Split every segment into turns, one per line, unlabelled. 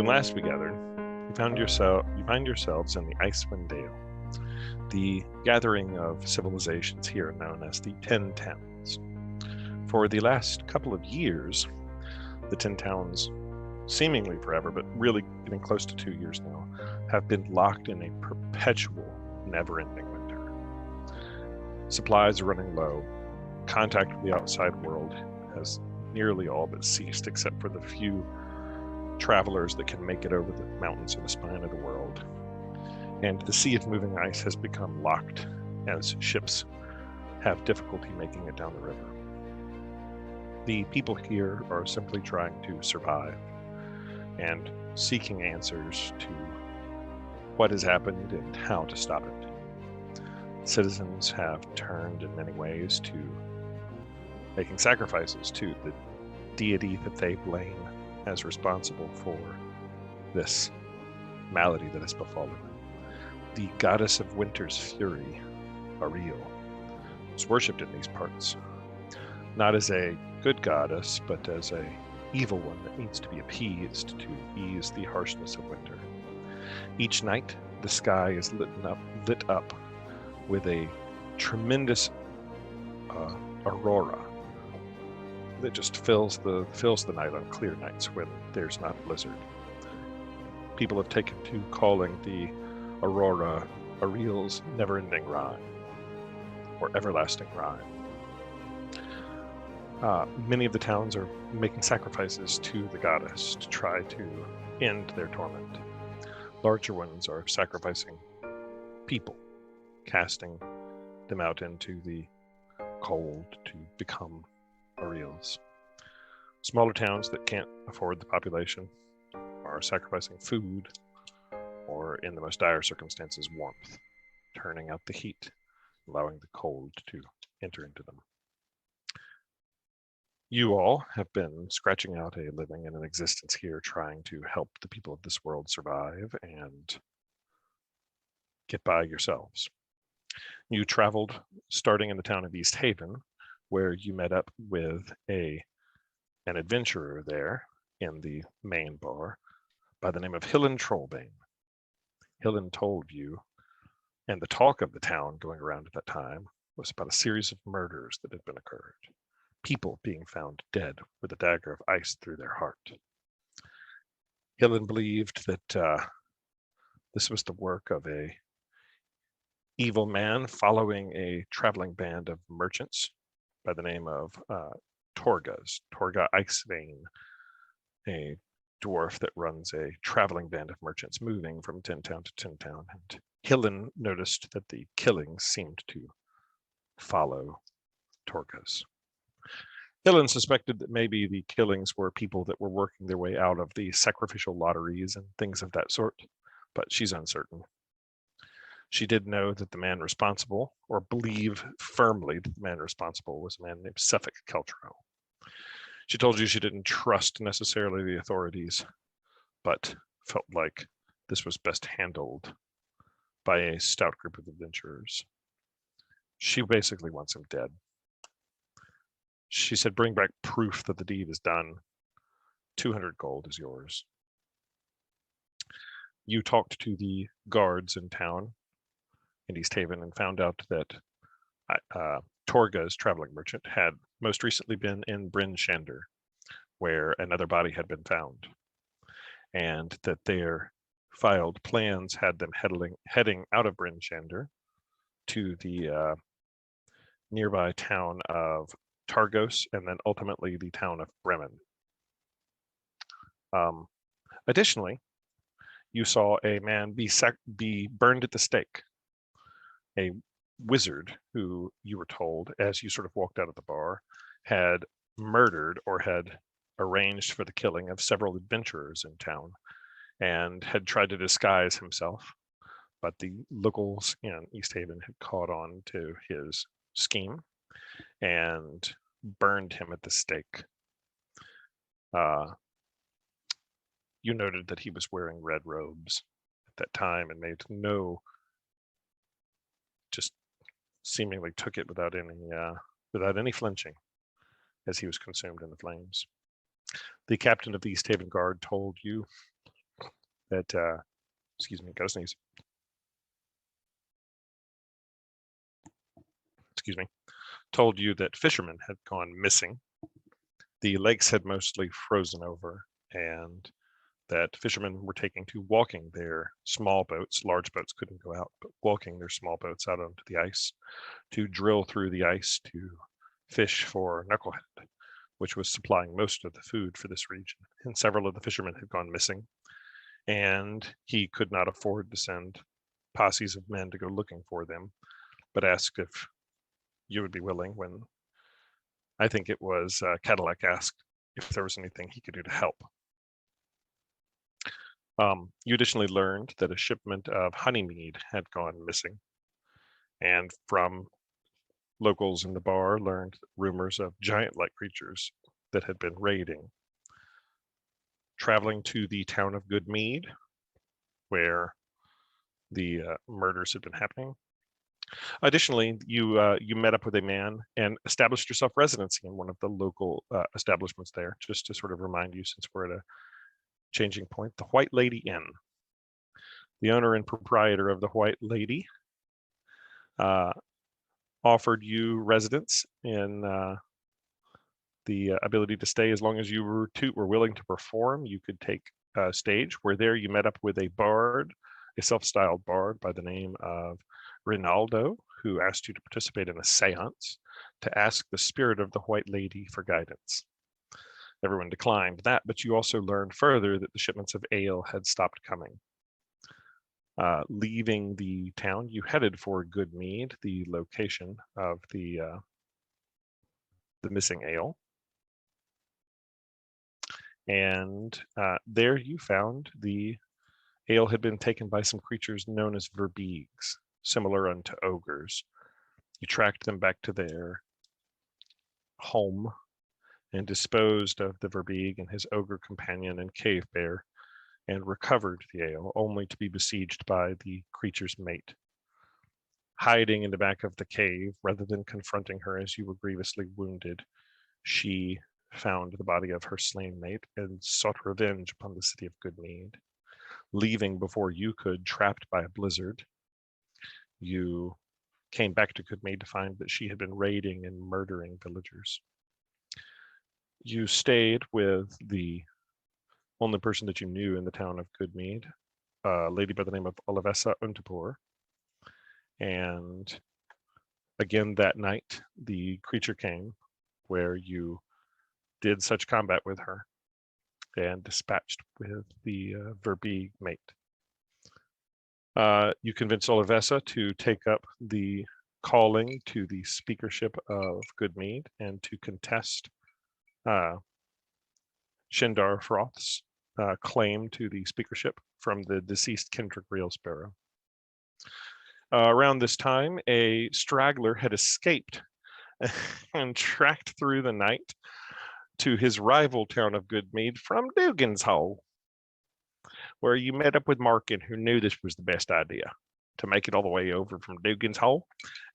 When last we gathered, you find yourselves in the Icewind Dale, the gathering of civilizations here known as the 10 Towns. For the last couple of years, the 10 Towns, seemingly forever, but really getting close to 2 years now, have been locked in a perpetual, never-ending winter. Supplies are running low. Contact with the outside world has nearly all but ceased, except for the few travelers that can make it over the mountains of the spine of the world. And the sea of moving ice has become locked as ships have difficulty making it down the river. The people here are simply trying to survive and seeking answers to what has happened and how to stop it. Citizens have turned in many ways to making sacrifices to the deity that they blame as responsible for this malady that has befallen them. The goddess of winter's fury, Ariel, is worshipped in these parts, not as a good goddess, but as a evil one that needs to be appeased to ease the harshness of winter. Each night, the sky is lit up with a tremendous aurora that just fills the night on clear nights when there's not a blizzard. People have taken to calling the aurora Ariel's never-ending rime, or everlasting rime. Many of the towns are making sacrifices to the goddess to try to end their torment. Larger ones are sacrificing people, casting them out into the cold to become Ariels. Smaller towns that can't afford the population are sacrificing food, or in the most dire circumstances, warmth, turning out the heat, allowing the cold to enter into them. You all have been scratching out a living and an existence here, trying to help the people of this world survive and get by yourselves. You traveled starting in the town of East Haven, where you met up with an adventurer there in the main bar by the name of Hillen Trollbane. Hillen told you, and the talk of the town going around at that time was about a series of murders that had been occurred. People being found dead with a dagger of ice through their heart. Hillen believed that this was the work of a evil man following a traveling band of merchants by the name of Torga Icewind, a dwarf that runs a traveling band of merchants moving from 10 town to 10 town. And Hillen noticed that the killings seemed to follow Torga's. Hillen suspected that maybe the killings were people that were working their way out of the sacrificial lotteries and things of that sort, but she's uncertain. She did know that the man responsible, or believe firmly that the man responsible, was a man named Suffolk Keltro. She told you she didn't trust necessarily the authorities, but felt like this was best handled by a stout group of adventurers. She basically wants him dead. She said, bring back proof that the deed is done. 200 gold is yours. You talked to the guards in town in East Haven and found out that Torga's traveling merchant had most recently been in Bryn Shander, where another body had been found, and that their filed plans had them heading out of Bryn Shander to the nearby town of Targos, and then ultimately the town of Bremen. Additionally, you saw a man be burned at the stake. A wizard who, you were told, as you sort of walked out of the bar, had murdered or had arranged for the killing of several adventurers in town and had tried to disguise himself, but the locals in East Haven had caught on to his scheme and burned him at the stake. You noted that he was wearing red robes at that time and made just seemingly took it without any flinching as he was consumed in the flames. The captain of the East Haven Guard told you that, excuse me, gotta sneeze. Excuse me, told you that fishermen had gone missing. The lakes had mostly frozen over, and that fishermen were taking to walking their small boats. Large boats couldn't go out, but walking their small boats out onto the ice to drill through the ice to fish for knucklehead, which was supplying most of the food for this region. And several of the fishermen had gone missing, and he could not afford to send posses of men to go looking for them, but asked if you would be willing when I think it was Cadillac asked if there was anything he could do to help. You additionally learned that a shipment of honeymead had gone missing, and from locals in the bar learned rumors of giant-like creatures that had been raiding. Traveling to the town of Goodmead, where the murders had been happening. Additionally, you met up with a man and established yourself residency in one of the local establishments there, just to sort of remind you, since we're at a changing point, the White Lady Inn. The owner and proprietor of the White Lady offered you residence in the ability to stay as long as you were willing to perform. You could take a stage where there you met up with a bard, a self-styled bard by the name of Rinaldo, who asked you to participate in a seance to ask the spirit of the White Lady for guidance. Everyone declined that, but you also learned further that the shipments of ale had stopped coming. Leaving the town, you headed for Goodmead, the location of the missing ale. And there you found the ale had been taken by some creatures known as verbeegs, similar unto ogres. You tracked them back to their home and disposed of the verbeeg and his ogre companion and cave bear, and recovered the ale, only to be besieged by the creature's mate. Hiding in the back of the cave, rather than confronting her as you were grievously wounded, she found the body of her slain mate and sought revenge upon the city of Goodmead. Leaving before you could, trapped by a blizzard, you came back to Goodmead to find that she had been raiding and murdering villagers. You stayed with the only person that you knew in the town of Goodmead, a lady by the name of Olivessa Untapur. And again that night, the creature came where you did such combat with her and dispatched with the verbeeg mate. You convinced Olivessa to take up the calling to the speakership of Goodmead and to contest Shindar Froth's claim to the speakership from the deceased Kendrick Reelsparrow. Around this time, a straggler had escaped and tracked through the night to his rival town of Goodmead from Dugan's Hole, where you met up with Markin, who knew this was the best idea, to make it all the way over from Dugan's Hole.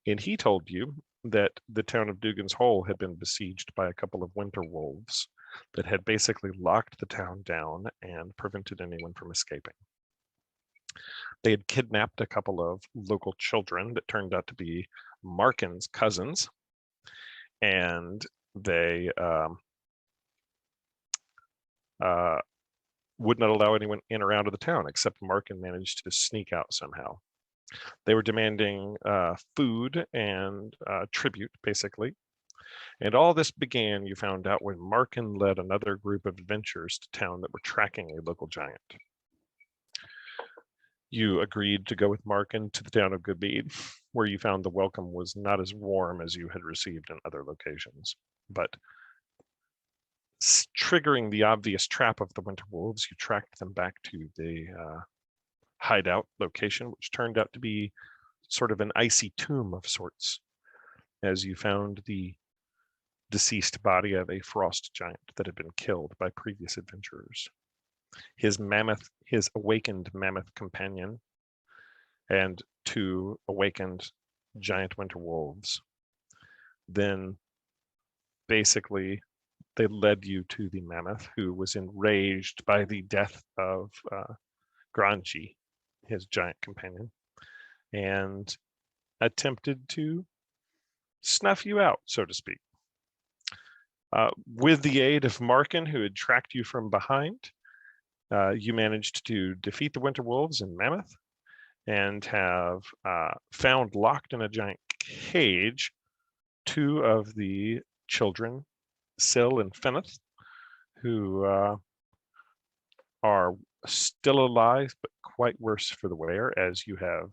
And he told you that the town of Dugan's Hole had been besieged by a couple of winter wolves that had basically locked the town down and prevented anyone from escaping. They had kidnapped a couple of local children that turned out to be Markin's cousins, and they would not allow anyone in or out of the town, except Markin managed to sneak out somehow. They were demanding food and tribute, basically. And all this began, you found out, when Markin led another group of adventurers to town that were tracking a local giant. You agreed to go with Markin to the town of Goodmead, where you found the welcome was not as warm as you had received in other locations. But triggering the obvious trap of the winter wolves, you tracked them back to the hideout location, which turned out to be sort of an icy tomb of sorts, as you found the deceased body of a frost giant that had been killed by previous adventurers. His awakened mammoth companion, and 2 awakened giant winter wolves. Then basically they led you to the mammoth, who was enraged by the death of Granchi, his giant companion, and attempted to snuff you out, so to speak. With the aid of Markin, who had tracked you from behind, you managed to defeat the Winter Wolves in Mammoth and have found locked in a giant cage 2 of the children, Syl and Feneth, who are still alive, but quite worse for the wear, as you have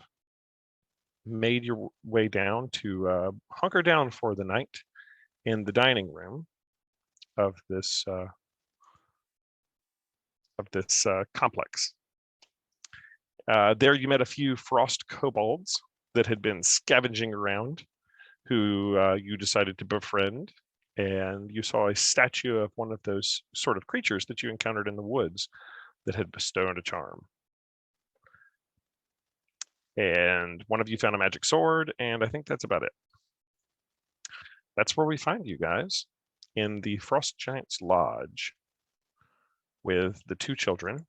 made your way down to hunker down for the night in the dining room of this complex. There you met a few frost kobolds that had been scavenging around, who you decided to befriend, and you saw a statue of one of those sort of creatures that you encountered in the woods that had bestowed a charm. And one of you found a magic sword, and I think that's about it. That's where we find you guys, in the Frost Giant's Lodge, with the 2 children,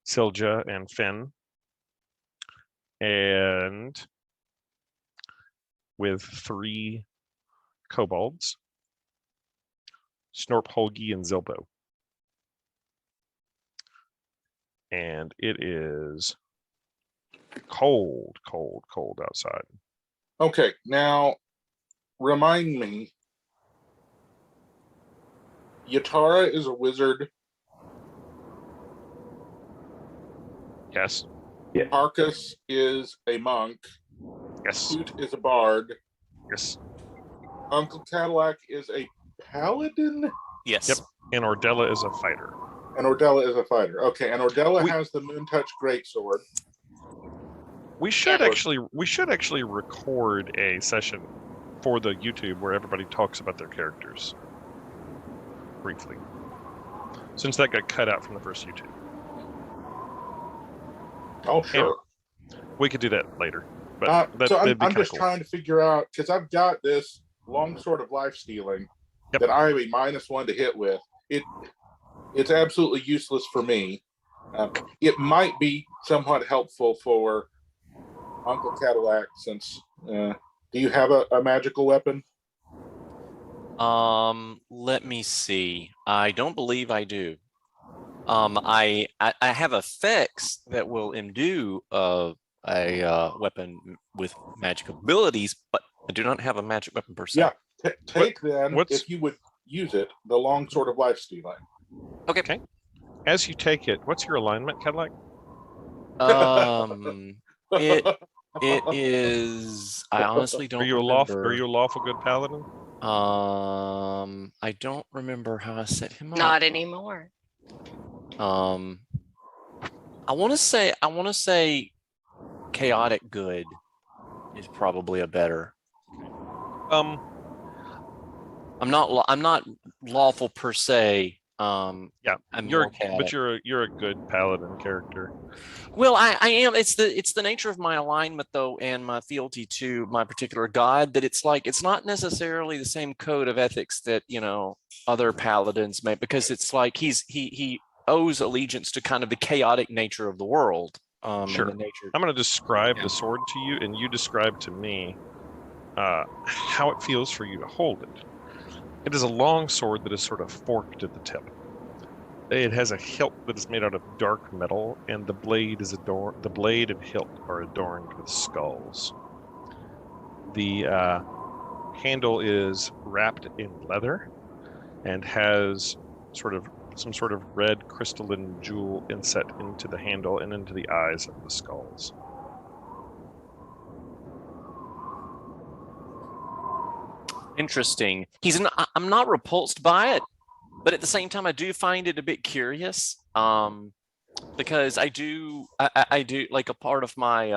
Silja and Finn, and with 3 kobolds, Snorp, Holgi, and Zilbo. And it is cold, cold, cold outside.
Okay, now remind me, Yatara is a wizard.
Yes.
Yeah.
Arcus is a monk.
Yes.
Hoot is a bard.
Yes.
Uncle Cadillac is a paladin.
Yes.
Yep. And Ordella is a fighter.
And Ordella is a fighter. Okay, and Ordella has the Moon Touch Greatsword.
We should actually record a session for the YouTube where everybody talks about their characters briefly, since that got cut out from the first YouTube.
Oh, sure.
Anyway, we could do that later. But
so I'm just trying to figure out, because I've got this long sword of life stealing that I have a -1 to hit with. It's absolutely useless for me. It might be somewhat helpful for Uncle Cadillac, since do you have a magical weapon?
Let me see. I don't believe I do. I have effects that will imbue a weapon with magic abilities, but I do not have a magic weapon per se.
Yeah, take then, if you would use it, the long sword of life stealing.
Okay.
As you take it, what's your alignment, Cadillac?
It is. I honestly don't.
Are you a lawful good paladin?
I don't remember how I set him up.
Not anymore.
I want to say chaotic good is probably a better. I'm not lawful per se.
Yeah, you're a good paladin character.
Well, I am. It's the nature of my alignment though, and my fealty to my particular god, that it's like it's not necessarily the same code of ethics that other paladins may, because it's like he owes allegiance to kind of the chaotic nature of the world.
Sure.
And the nature.
I'm going to describe the sword to you, and you describe to me how it feels for you to hold it. It is a long sword that is sort of forked at the tip. It has a hilt that is made out of dark metal, and the blade and hilt are adorned with skulls. The handle is wrapped in leather and has some sort of red crystalline jewel inset into the handle and into the eyes of the skulls.
Interesting. I'm not repulsed by it, but at the same time, I do find it a bit curious. Because I do like a part of my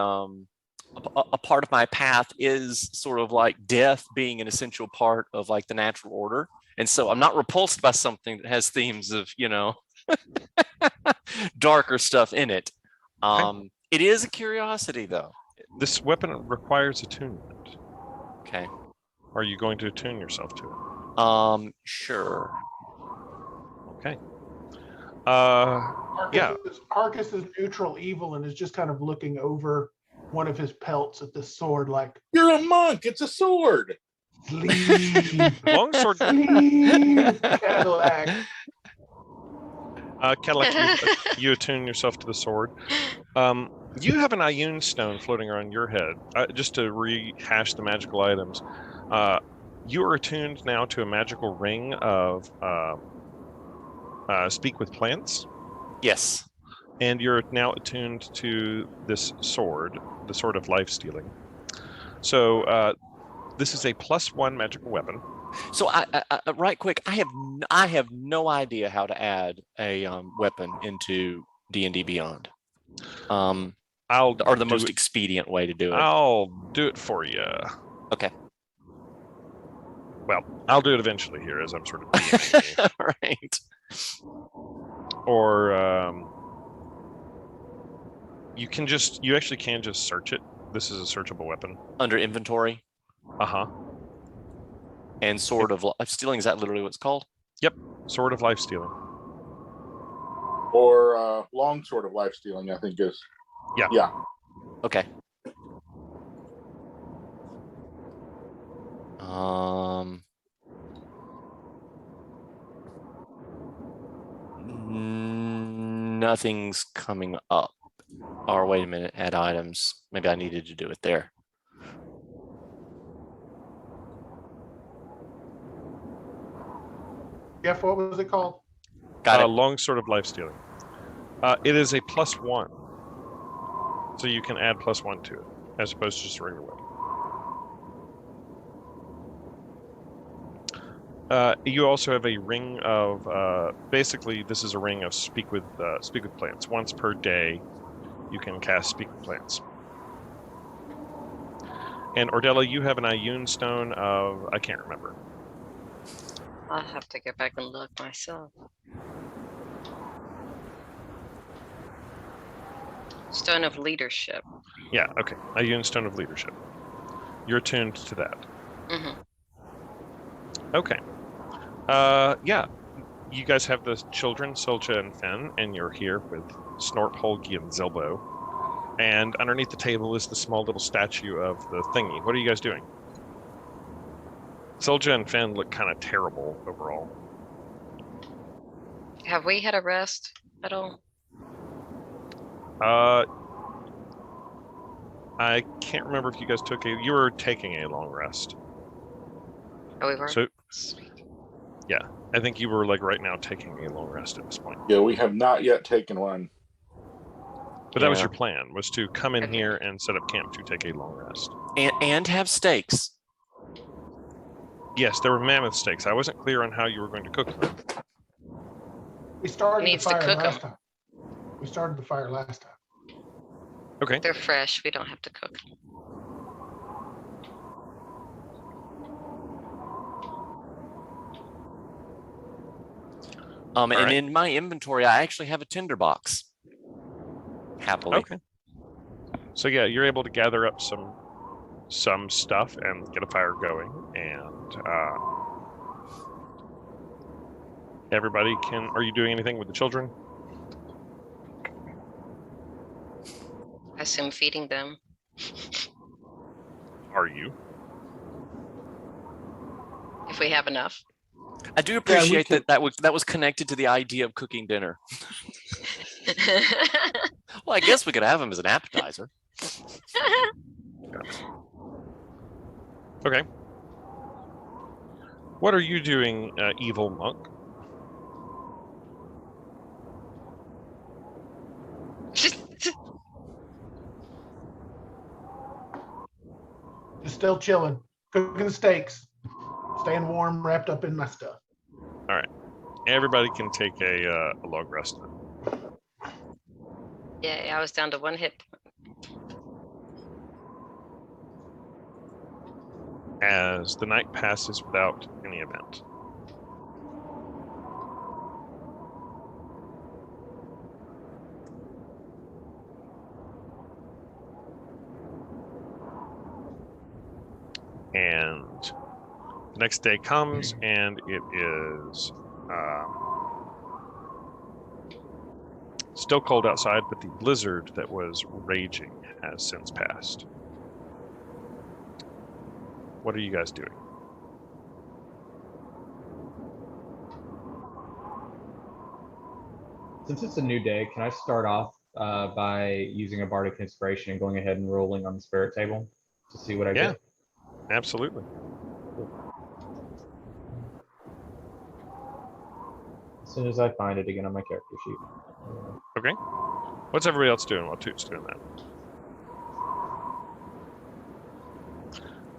path is sort of like death being an essential part of like the natural order, and so I'm not repulsed by something that has themes of darker stuff in it. It is a curiosity though.
This weapon requires attunement.
Okay.
Are you going to attune yourself to it?
Sure.
Okay.
Arcus is neutral evil and is just kind of looking over one of his pelts at this sword like,
You're a monk. It's a sword.
sleep,
Longsword.
sleep, Cadillac.
Cadillac, you attune yourself to the sword. You have an Ioun stone floating around your head. Just to rehash the magical items, you are attuned now to a magical ring of speak with plants.
Yes.
And you're now attuned to this sword, the sword of life stealing. So this is a +1 magical weapon.
So I right quick, I have no idea how to add a weapon into D&D Beyond. Or the most expedient way to do it.
I'll do it for you.
Okay.
Well, I'll do it eventually here as I'm sort of DMing you.
Right.
Or you actually can just search it. This is a searchable weapon.
Under inventory.
Uh-huh.
And Sword of Life Stealing, is that literally what it's called?
Yep. Sword of Life Stealing.
Or long sword of life stealing, I think is.
Yeah.
Yeah.
Okay. Nothing's coming up. Or wait a minute, add items. Maybe I needed to do it there.
Jeff, what was it called?
Got it.
Long Sword of Life Stealing. It is a +1. So you can add +1 to it, as opposed to just a regular weapon. You also have a ring of, basically this is a ring of speak with plants. Once per day, you can cast Speak with Plants. And Ordella, you have an Ioun stone of, I can't remember.
I'll have to get back and look myself. Stone of Leadership.
Yeah, okay. Ioun stone of leadership. You're attuned to that.
Mm-hmm.
Okay. Yeah. You guys have the children, Solcha and Fen, and you're here with Snort, Holgi, and Zilbo. And underneath the table is the small little statue of the thingy. What are you guys doing? Solja and Fen look kind of terrible overall.
Have we had a rest at all?
I can't remember if you guys you were taking a long rest.
Oh, we were?
So,
Sweet.
Yeah, I think you were like right now taking a long rest at this point.
Yeah, we have not yet taken one.
But that was your plan, was to come in here and set up camp to take a long rest.
And have steaks.
Yes, there were mammoth steaks. I wasn't clear on how you were going to cook them.
We started the
Needs to
fire
cook 'em.
last time. We started the fire last time.
Okay.
They're fresh. We don't have to cook.
And
right.
in my inventory, I actually have a tinderbox. Happily.
Okay. So yeah, you're able to gather up some stuff and get a fire going, and everybody can. Are you doing anything with the children?
I assume feeding them.
Are you?
If we have enough.
I do appreciate that was connected to the idea of cooking dinner. Well, I guess we could have them as an appetizer.
Okay. What are you doing, evil monk?
Just still chilling, cooking steaks, staying warm, wrapped up in my stuff.
All right. Everybody can take a long rest.
Yeah, I was down to 1 hit point.
As the night passes without any event. And the next day comes, and it is Still cold outside, but the blizzard that was raging has since passed. What are you guys doing?
Since it's a new day, can I start off by using a bardic inspiration and going ahead and rolling on the spirit table to see what I
Yeah.
get?
Absolutely.
As soon as I find it again on my character sheet.
Okay. What's everybody else doing while Toot's doing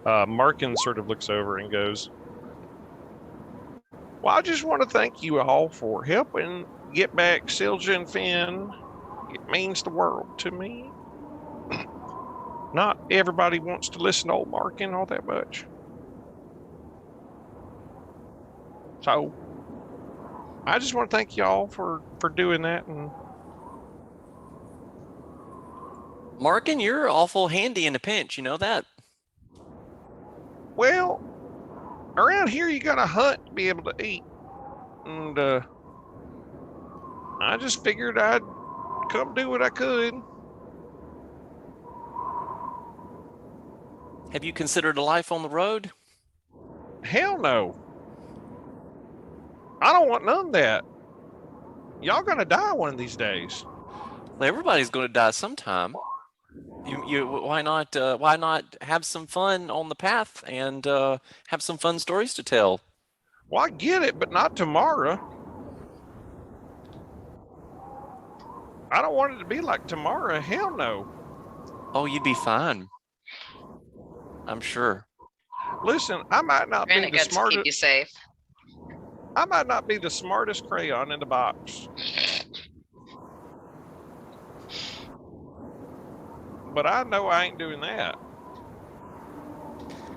that? Markin sort of looks over and goes, well, I just want to thank you all for helping get back Silja and Finn. It means the world to me. Not everybody wants to listen to old Markin all that much. So I just want to thank y'all for doing that. And
Markin, you're awful handy in a pinch, you know that?
well, around here you gotta hunt to be able to eat. And I just figured I'd come do what I could.
Have you considered a life on the road?
Hell no. I don't want none of that. Y'all gonna die one of these days.
Well, everybody's going to die sometime. Why not have some fun on the path and have some fun stories to tell?
Well, I get it, but not tomorrow. I don't want it to be like tomorrow. Hell no.
Oh, you'd be fine. I'm sure.
Listen, I might not be
Granted,
the
got to keep
smartest.
you safe.
I might not be the smartest crayon in the box, but I know I ain't doing that.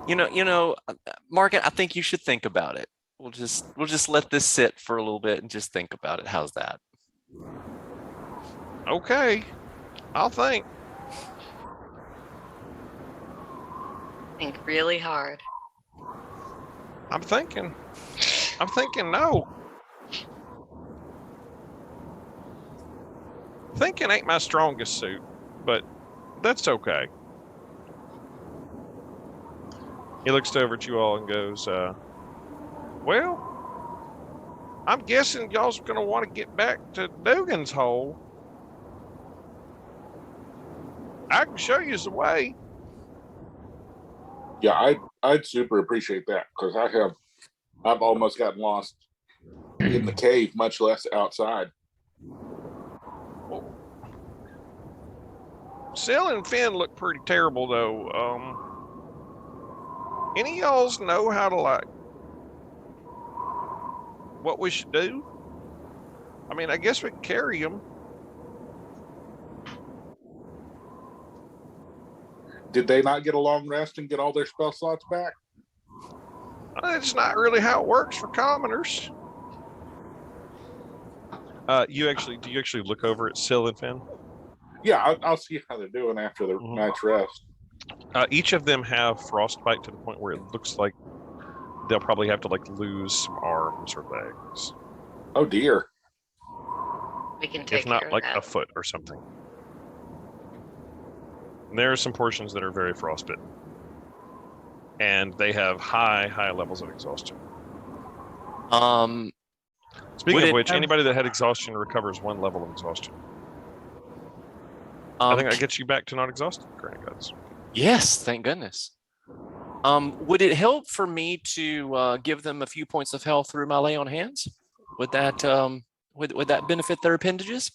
You know, Mark, I think you should think about it. We'll just let this sit for a little bit and just think about it. How's that?
Okay, I'll think.
Think really hard.
I'm thinking no. Thinking ain't my strongest suit, but that's okay. He looks over at you all and goes, well, I'm guessing y'all's going to want to get back to Dugan's Hole. I can show you the way.
Yeah, I'd super appreciate that because I've almost gotten lost in the cave, much less outside.
Sil and Finn look pretty terrible, though. Any of y'all's know how to, like, what we should do? I mean, I guess we can carry them.
Did they not get a long rest and get all their spell slots back?
It's not really how it works for commoners. Do you actually look over at Sil and Finn?
Yeah, I'll see how they're doing after the night's rest.
Each of them have frostbite to the point where it looks like they'll probably have to like lose some arms or legs.
Oh dear.
We can take
If not
care of
like
that.
a foot or something. And there are some portions that are very frostbitten. And they have high levels of exhaustion. Speaking of which, anybody that had exhaustion recovers 1 level of exhaustion. I think that gets you back to not exhausted, Granite Guts.
Yes, thank goodness. Would it help for me to give them a few points of health through my lay on hands? Would that would that benefit their appendages?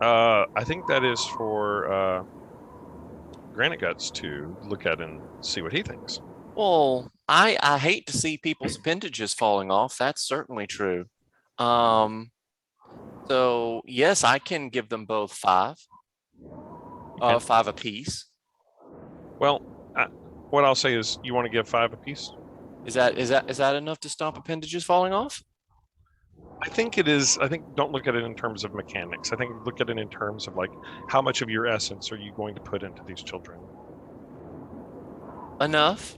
I think that is for Granite Guts to look at and see what he thinks.
Well, I hate to see people's appendages falling off. That's certainly true. So yes, I can give them both 5. 5 apiece.
Well, what I'll say is, you want to give 5 apiece?
Is that enough to stop appendages falling off?
I think it is. I think don't look at it in terms of mechanics. I think look at it in terms of like how much of your essence are you going to put into these children?
Enough.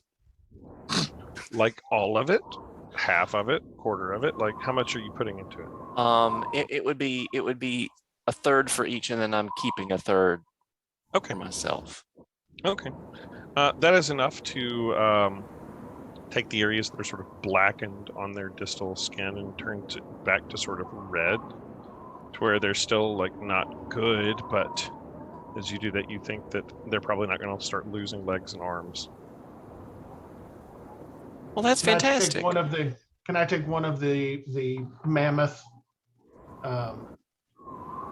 Like all of it, half of it, quarter of it. Like how much are you putting into it?
It would be a third for each, and then I'm keeping a third
Okay.
for myself.
Okay. That is enough to take the areas that are sort of blackened on their distal skin and turn it back to sort of red, to where they're still like not good, but as you do that, you think that they're probably not going to start losing legs and arms.
Well, that's
Can I
fantastic.
take one of the mammoth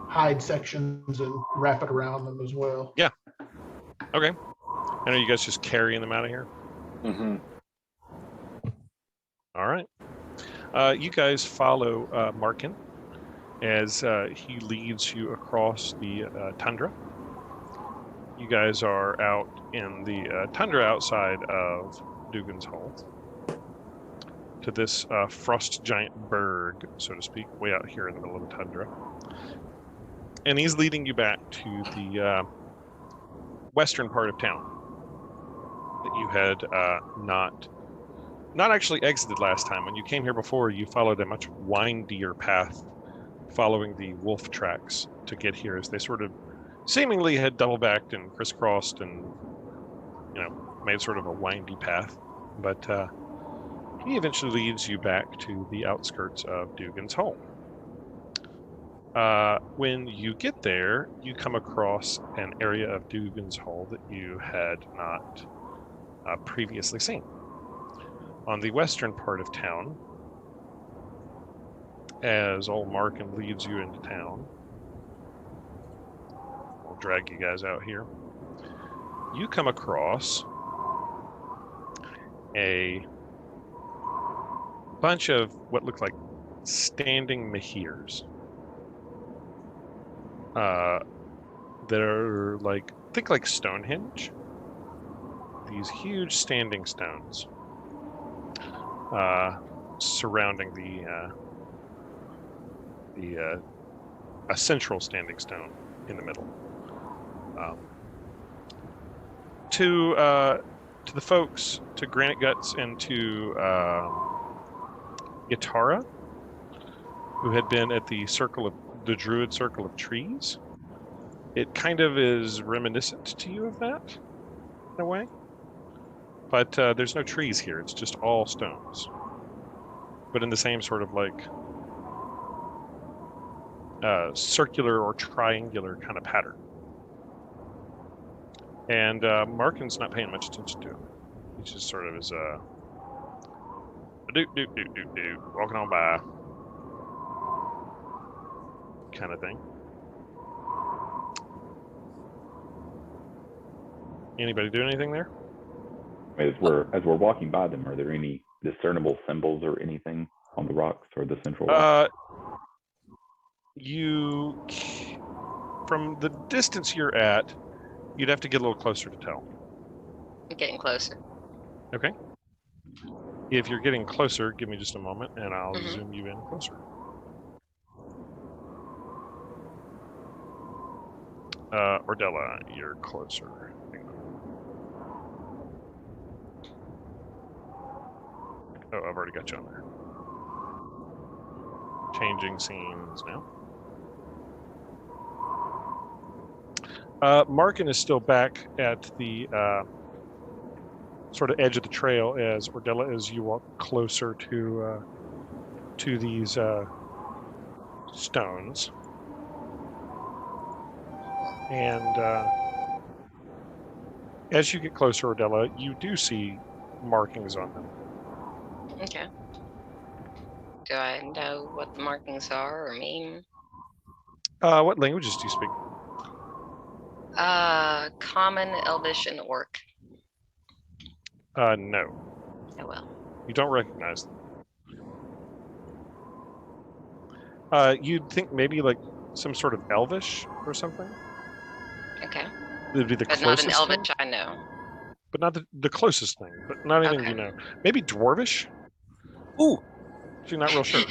hide sections and wrap it around them as well?
Yeah. Okay. And are you guys just carrying them out of here?
Mm-hmm.
All right. You guys follow Markin as he leads you across the tundra. You guys are out in the tundra outside of Dugan's Hall to this frost giant berg, so to speak, way out here in the middle of the tundra. And he's leading you back to the western part of town that you had not actually exited last time. When you came here before, you followed a much windier path following the wolf tracks to get here, as they sort of seemingly had double backed and crisscrossed and, you know, made sort of a windy path. But he eventually leads you back to the outskirts of Dugan's Hole. When you get there, you come across an area of Dugan's Hole that you had not previously seen. On the western part of town, as old Markin leads you into town, I'll drag you guys out here. You come across a bunch of what look like standing menhirs that are like, think like Stonehenge. These huge standing stones surrounding a central standing stone in the middle. To the folks, to Granite Guts and to Yatara, who had been at the Druid Circle of Trees, it kind of is reminiscent to you of that, in a way. But there's no trees here, it's just all stones. But in the same sort of like circular or triangular kind of pattern. And Markin's not paying much attention to him. He's just sort of is walking on by kind of thing. Anybody do anything there?
As we're walking by them, are there any discernible symbols or anything on the rocks or the central rock?
You, from the distance you're at, you'd have to get a little closer to tell.
I'm getting closer.
Okay. If you're getting closer, give me just a moment and I'll zoom you in closer. Ordella, you're closer. Hang on. Oh, I've already got you on there. Changing scenes now. Markin is still back at the sort of edge of the trail as Ordella, as you walk closer to these stones. And as you get closer, Ordella, you do see markings on them.
Okay. Do I know what the markings are or mean?
What languages do you speak?
Common, Elvish, and Orc.
No.
Oh well.
You don't recognize them. You'd think maybe like some sort of Elvish or something.
Okay.
It'd be the
But not
closest
an Elvish
thing,
I know.
but not the closest thing, but not anything
Okay.
you know. Maybe Dwarvish?
Ooh,
If you're not real sure.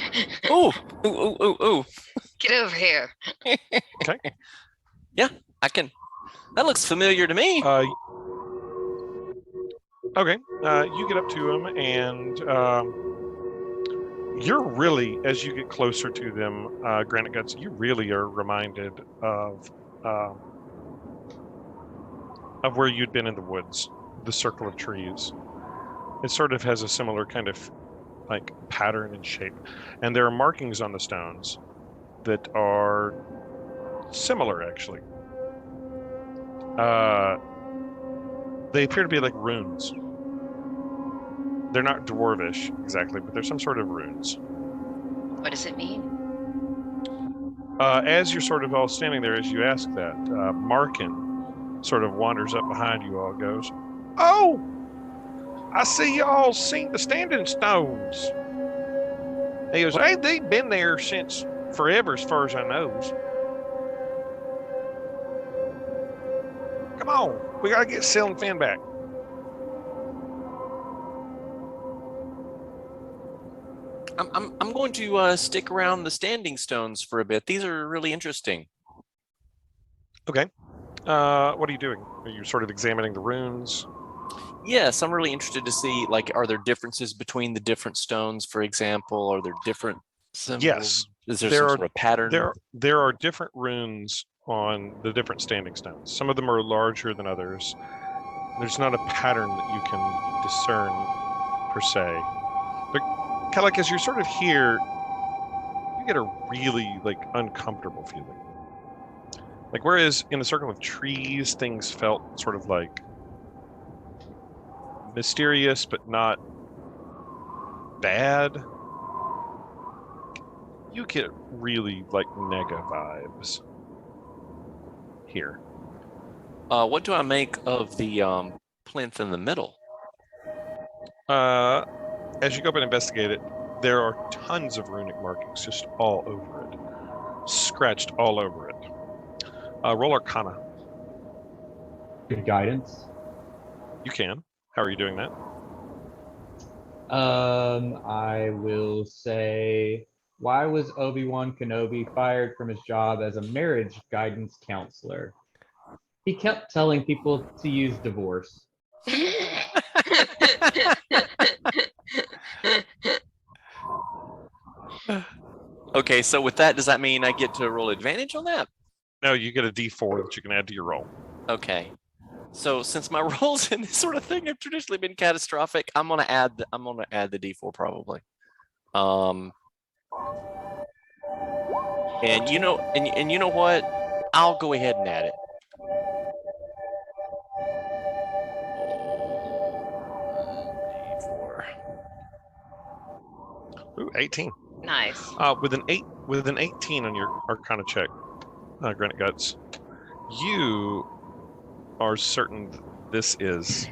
ooh, ooh, ooh, ooh.
Get over here.
Okay.
Yeah, I can. That looks familiar to me.
Okay. You get up to him and You're really, as you get closer to them, Granite Guts, you really are reminded of where you'd been in the woods, the circle of trees. It sort of has a similar kind of like pattern and shape, and there are markings on the stones that are similar, actually. They appear to be like runes. They're not dwarvish exactly, but they're some sort of runes.
What does it mean?
As you're sort of all standing there, as you ask that, Markin sort of wanders up behind you all, goes, "Oh, I see y'all seen the standing stones." He goes, "Hey, they've been there since forever, as far as I knows. Come on, we gotta get Sil and Finn back."
I'm going to stick around the standing stones for a bit. These are really interesting.
Okay. What are you doing? Are you sort of examining the runes?
Yes, I'm really interested to see, like, are there differences between the different stones, for example? Are there different symbols?
Yes.
Is there
There
some
are-
sort of pattern?
There are different runes on the different standing stones. Some of them are larger than others. There's not a pattern that you can discern per se. But kind of like as you're sort of here, you get a really like uncomfortable feeling. Like whereas in the circle of trees, things felt sort of like mysterious but not bad. You get really like nega vibes here.
What do I make of the plinth in the middle?
As you go up and investigate it, there are tons of runic markings just all over it, scratched all over it. Roll Arcana.
Good guidance.
You can. How are you doing that?
I will say, why was Obi-Wan Kenobi fired from his job as a marriage guidance counselor? He kept telling people to use divorce.
Okay, so with that, does that mean I get to roll advantage on that?
No, you get a D4 that you can add to your roll.
Okay. So since my rolls in this sort of thing have traditionally been catastrophic, I'm gonna add the D4 probably. And you know, and you know what? I'll go ahead and add it. D4.
Ooh, 18.
Nice.
With an 18 on your Arcana check, Granite Guts, you are certain this is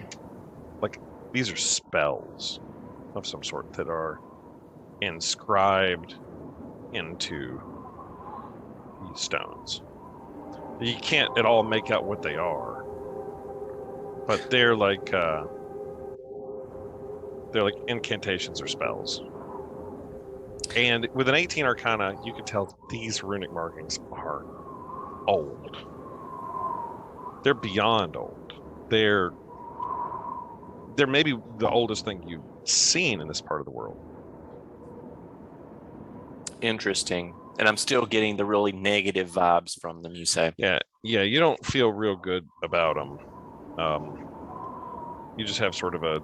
like these are spells of some sort that are inscribed into these stones. You can't at all make out what they are, but they're like incantations or spells. And with an 18 Arcana, you can tell these runic markings are old. They're beyond old. They're maybe the oldest thing you've seen in this part of the world.
Interesting. And I'm still getting the really negative vibes from them, you say?
Yeah, you don't feel real good about them. You just have sort of a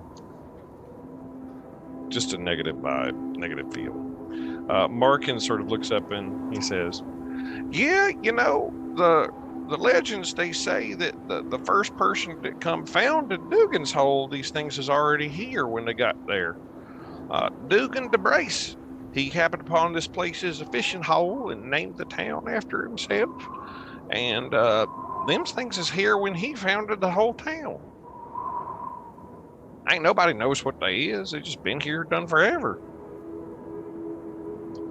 negative vibe, negative feel. Markin sort of looks up and he says, "Yeah, you know, the legends, they say that the first person that come founded Dugan's Hole, these things is already here when they got there. Dugan de Brace, he happened upon this place as a fishing hole and named the town after himself. And them things is here when he founded the whole town. Ain't nobody knows what they is. They just been here done forever.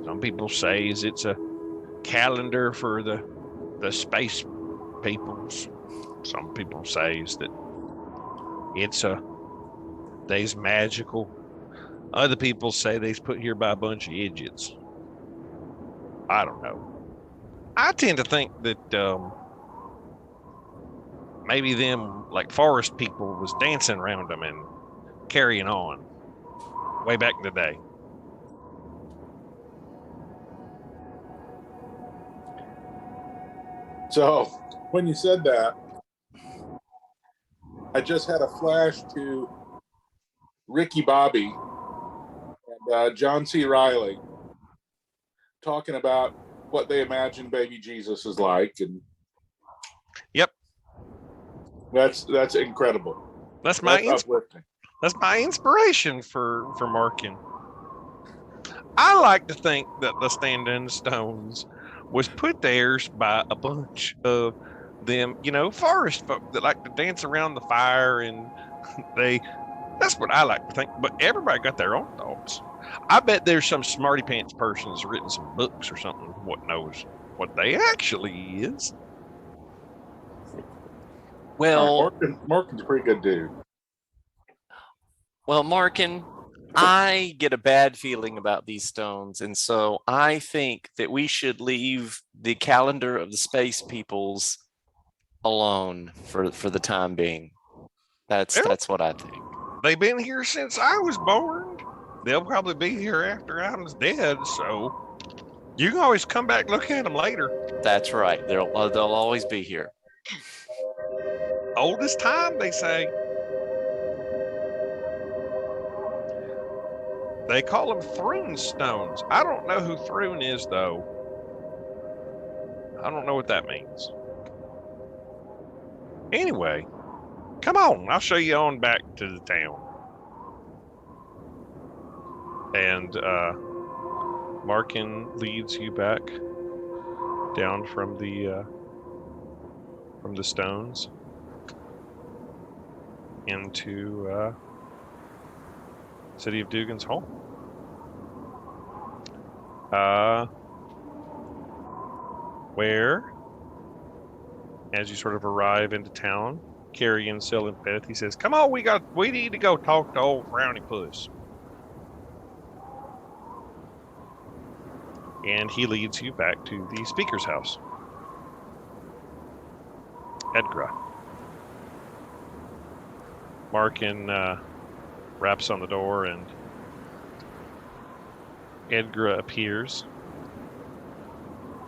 Some people says it's a calendar for the space peoples. Some people says that it's they's magical. Other people say they's put here by a bunch of idiots. I don't know. I tend to think that maybe them like forest people was dancing around them and carrying on way back in the day.
So when you said that, I just had a flash to Ricky Bobby and John C. Riley talking about what they imagine baby Jesus is like, and
Yep.
That's incredible.
That's my
uplifting.
That's my inspiration for Markin. I like to think that the Standing Stones was put there by a bunch of them, forest folk that like to dance around the fire, and that's what I like to think. But everybody got their own thoughts. I bet there's some smarty pants person that's written some books or something, what knows what they actually is.
Well,
Markin's a pretty good dude.
Well, Markin, I get a bad feeling about these stones, and so I think that we should leave the calendar of the space peoples alone for the time being. That's what I think.
They've been here since I was born. They'll probably be here after I'm dead, so you can always come back and look at them later.
That's right. They'll always be here.
Oldest time, they say. They call them Thrune stones. I don't know who Thrune is, though. I don't know what that means. Anyway, come on. I'll show you on back to the town. And Markin leads you back down from the stones into City of Dugan's home. Where, as you sort of arrive into town, Carrion, Sil, and Beth, he says, "Come on, we need to go talk to old Brownie Puss." And he leads you back to the speaker's house. Edgra. Markin raps on the door, and Edgra appears.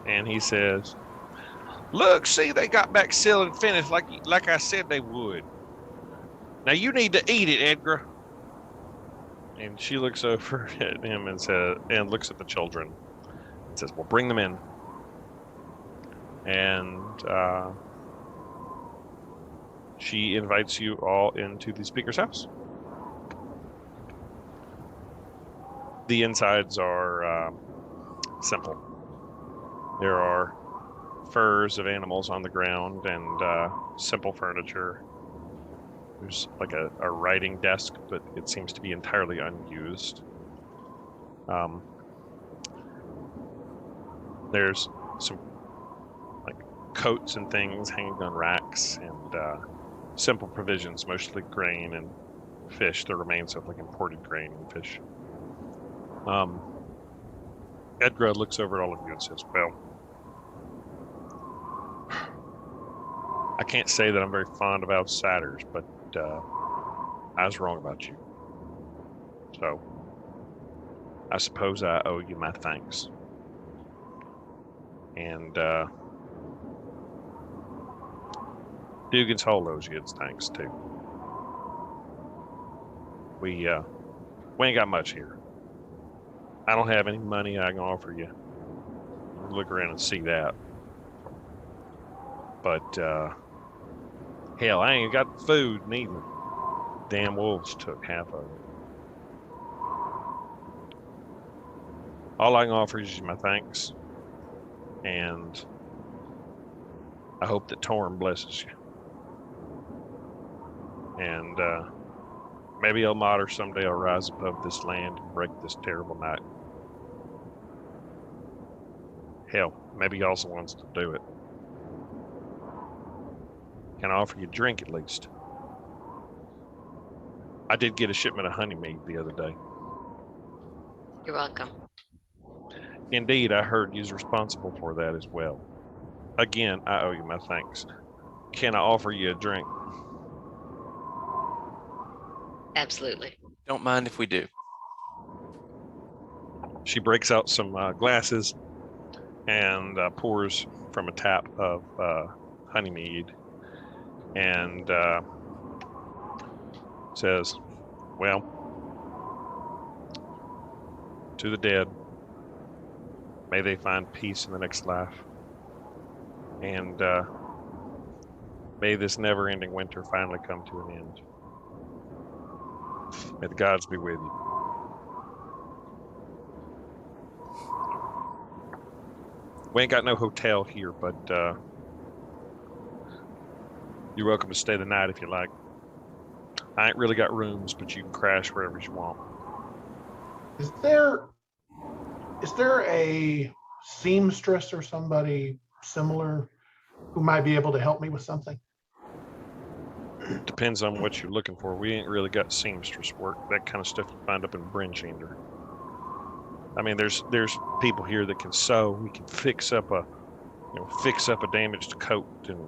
And he says, "Look, see, they got back Sil and Finnis like I said they would. Now you need to eat it, Edgra." And she looks over at him and looks at the children and says, "Well, bring them in." And she invites you all into the speaker's house. The insides are simple. There are furs of animals on the ground and simple furniture. There's like a writing desk, but it seems to be entirely unused. There's some like coats and things hanging on racks, and simple provisions, mostly grain and fish, the remains of like imported grain and fish. Edgra looks over at all of you and says, "Well, I can't say that I'm very fond of outsiders, but I was wrong about you. So I suppose I owe you my thanks. And Dugan's Hole owes you its thanks too. We ain't got much here. I don't have any money I can offer you. Look around and see that. But hell, I ain't got food neither. Damn wolves took half of it. All I can offer is my thanks, and I hope that Torm blesses you. And maybe Elmater someday will rise above this land and break this terrible night. Hell, maybe he also wants to do it. Can I offer you a drink at least? I did get a shipment of honeymead the other day.
You're welcome.
Indeed, I heard you's responsible for that as well. Again, I owe you my thanks. Can I offer you a drink?
Absolutely.
Don't mind if we do.
She breaks out some glasses and pours from a tap of honey mead and says, well, to the dead, may they find peace in the next life, and may this never-ending winter finally come to an end. May the gods be with you. We ain't got no hotel here, but you're welcome to stay the night if you like. I ain't really got rooms, but you can crash wherever you want.
Is there a seamstress or somebody similar who might be able to help me with something?
Depends on what you're looking for. We ain't really got seamstress work, that kind of stuff you find up in Brinchander. I mean, there's people here that can sew. We can fix up a damaged coat and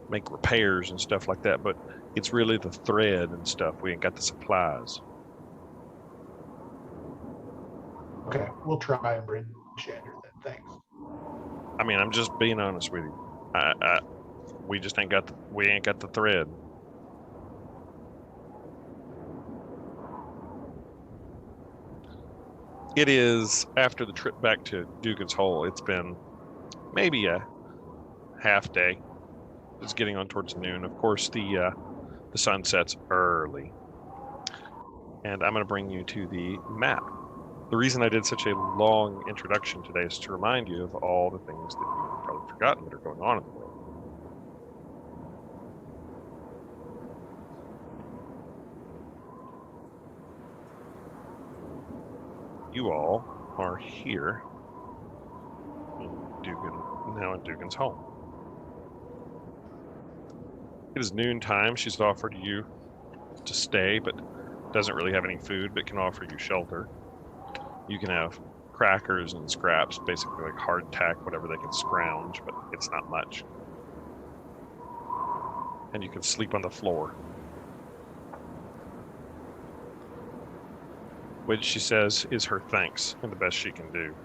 make repairs and stuff like that. But it's really the thread and stuff. We ain't got the supplies.
Okay, we'll try and bring Shander then. Thanks.
I mean, I'm just being honest with you. We just ain't got the thread. It is, after the trip back to Dugan's Hole, it's been maybe a half day. It's getting on towards noon. Of course, the sun sets early. And I'm going to bring you to the map. The reason I did such a long introduction today is to remind you of all the things that you've probably forgotten that are going on in the world. You all are here in Dugan's home. It is noontime. She's offered you to stay, but doesn't really have any food, but can offer you shelter. You can have crackers and scraps, basically like hardtack, whatever they can scrounge, but it's not much. And you can sleep on the floor. Which she says is her thanks and the best she can do.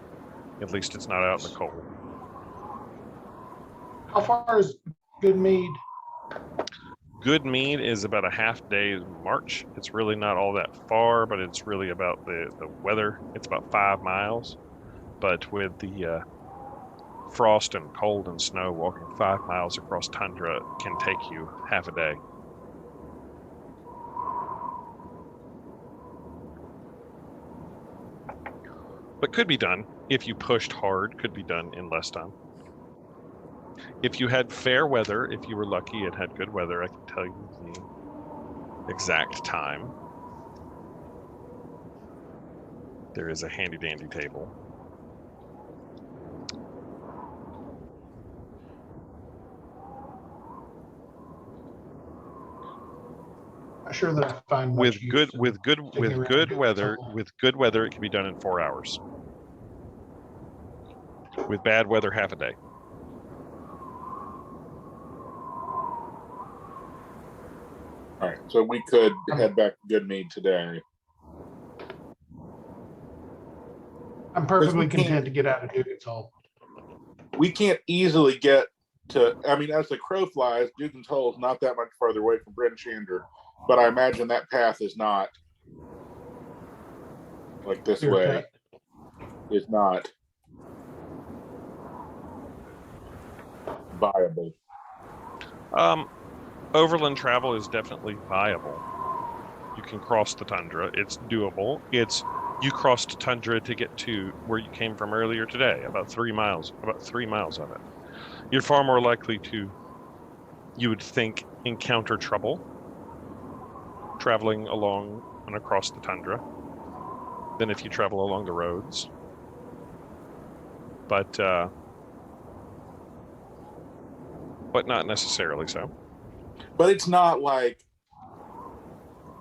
At least it's not out in the cold.
How far is Goodmead?
Goodmead is about a half day's march. It's really not all that far, but it's really about the weather. It's about 5 miles. But with the frost and cold and snow, walking 5 miles across tundra can take you half a day. But could be done, if you pushed hard, could be done in less time. If you had fair weather, if you were lucky and had good weather, I can tell you the exact time. There is a handy dandy table.
Not sure that I find much
With good weather,
home.
with good weather, it can be done in 4 hours. With bad weather, half a day.
All right, so we could head back to Goodmead today.
I'm perfectly content to get out of Dugan's Hole.
We can't easily get to, I mean, as the crow flies, Dugan's Hole is not that much farther away from Brinchander, but I imagine that path is not like this
Clear
way.
cut.
Is not viable.
Overland travel is definitely viable. You can cross the tundra. It's doable. You crossed tundra to get to where you came from earlier today, about 3 miles of it. You're far more likely to, you would think, encounter trouble traveling along and across the tundra than if you travel along the roads. But not necessarily so.
But it's not like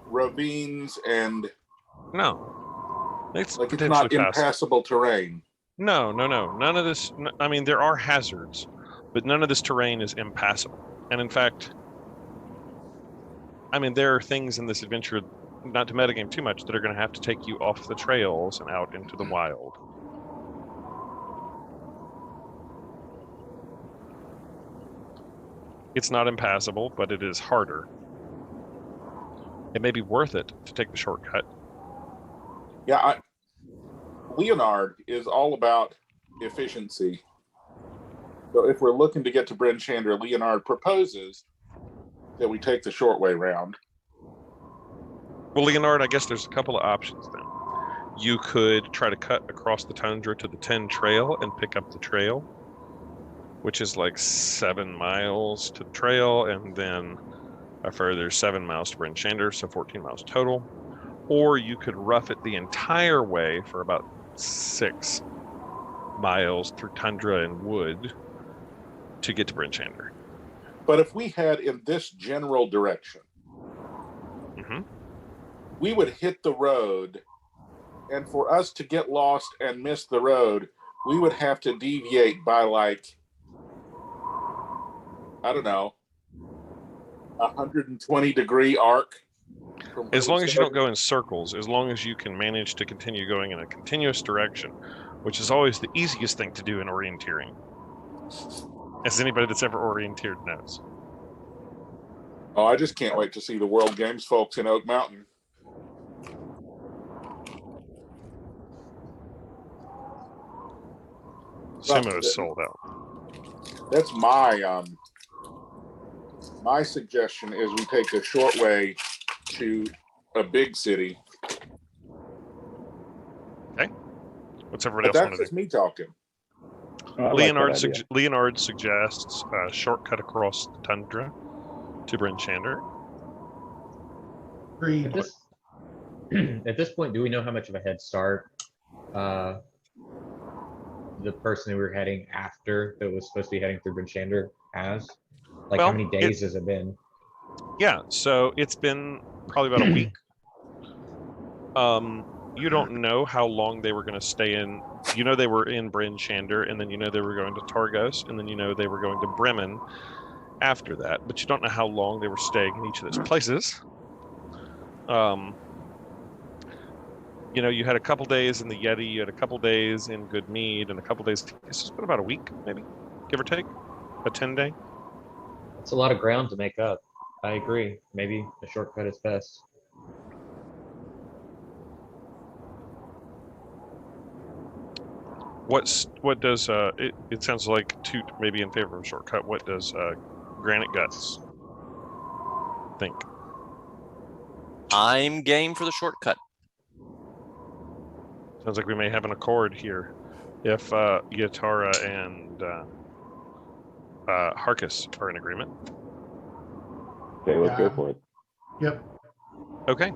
ravines and
No, it's
like it's
potentially
not
passable.
impassable terrain.
No. None of this. I mean, there are hazards, but none of this terrain is impassable. And in fact, I mean, there are things in this adventure, not to metagame too much, that are going to have to take you off the trails and out into the wild. It's not impassable, but it is harder. It may be worth it to take the shortcut.
Yeah, Leonard is all about efficiency. So if we're looking to get to Bryn Shander, Leonard proposes that we take the short way round.
Well, Leonard, I guess there's a couple of options then. You could try to cut across the tundra to the 10 trail and pick up the trail, which is like 7 miles to the trail, and then a further 7 miles to Bryn Shander, so 14 miles total. Or you could rough it the entire way for about 6 miles through tundra and wood to get to Bryn Shander.
But if we had in this general direction, we would hit the road, and for us to get lost and miss the road, we would have to deviate by like, I don't know, 120-degree arc.
As long as you don't go in circles, as long as you can manage to continue going in a continuous direction, which is always the easiest thing to do in orienteering, as anybody that's ever orienteered knows.
Oh, I just can't wait to see the World Games folks in Oak Mountain.
Sumo is sold out.
That's my my suggestion is we take a short way to a big city.
Okay. What's everybody
But
else
that's
want to
just me talking.
I like
Leonard,
that idea.
Leonard suggests a shortcut across the tundra to Bryn Shander.
Agreed.
At this point, do we know how much of a head start the person who we're heading after that was supposed to be heading through Bryn Shander has? Like,
Well,
how many days has it been?
Yeah, so it's been probably about a week. You don't know how long they were going to stay in. You know they were in Bryn Shander, and then you know they were going to Targos, and then you know they were going to Bremen after that, but you don't know how long they were staying in each of those places. You know, you had a couple days in the Yeti, you had a couple days in Good Mead, and a couple days. It's been about a week, maybe, give or take, a 10-day.
It's a lot of ground to make up. I agree. Maybe a shortcut is best.
What does it sounds like Toot maybe in favor of a shortcut. What does Granite Guts think?
I'm game for the shortcut.
Sounds like we may have an accord here. If Yatara and Harkis are in agreement.
Okay, let's go for it.
Yep.
Okay.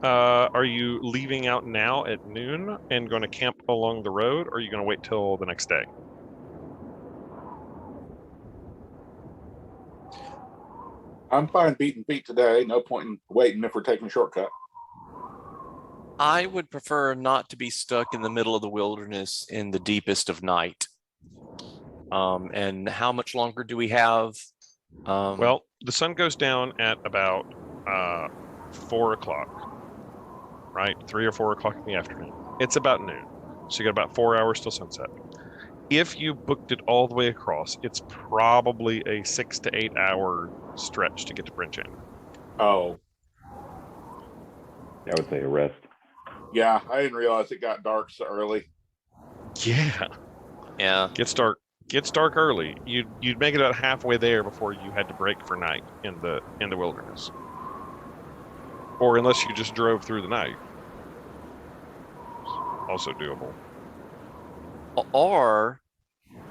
Are you leaving out now at noon and going to camp along the road, or are you going to wait till the next day?
I'm fine beating feet today. No point in waiting if we're taking a shortcut.
I would prefer not to be stuck in the middle of the wilderness in the deepest of night. And how much longer do we have?
Well, the sun goes down at about 4 o'clock, right? 3 or 4 o'clock in the afternoon. It's about noon. So you got about 4 hours till sunset. If you booked it all the way across, it's probably a 6 to 8 hour stretch to get to Bryn Shander.
Oh,
I would say a rest.
yeah. I didn't realize it got dark so early.
Yeah.
Yeah.
Gets dark early. You'd make it about halfway there before you had to break for night in the wilderness. Or unless you just drove through the night. Also doable.
Or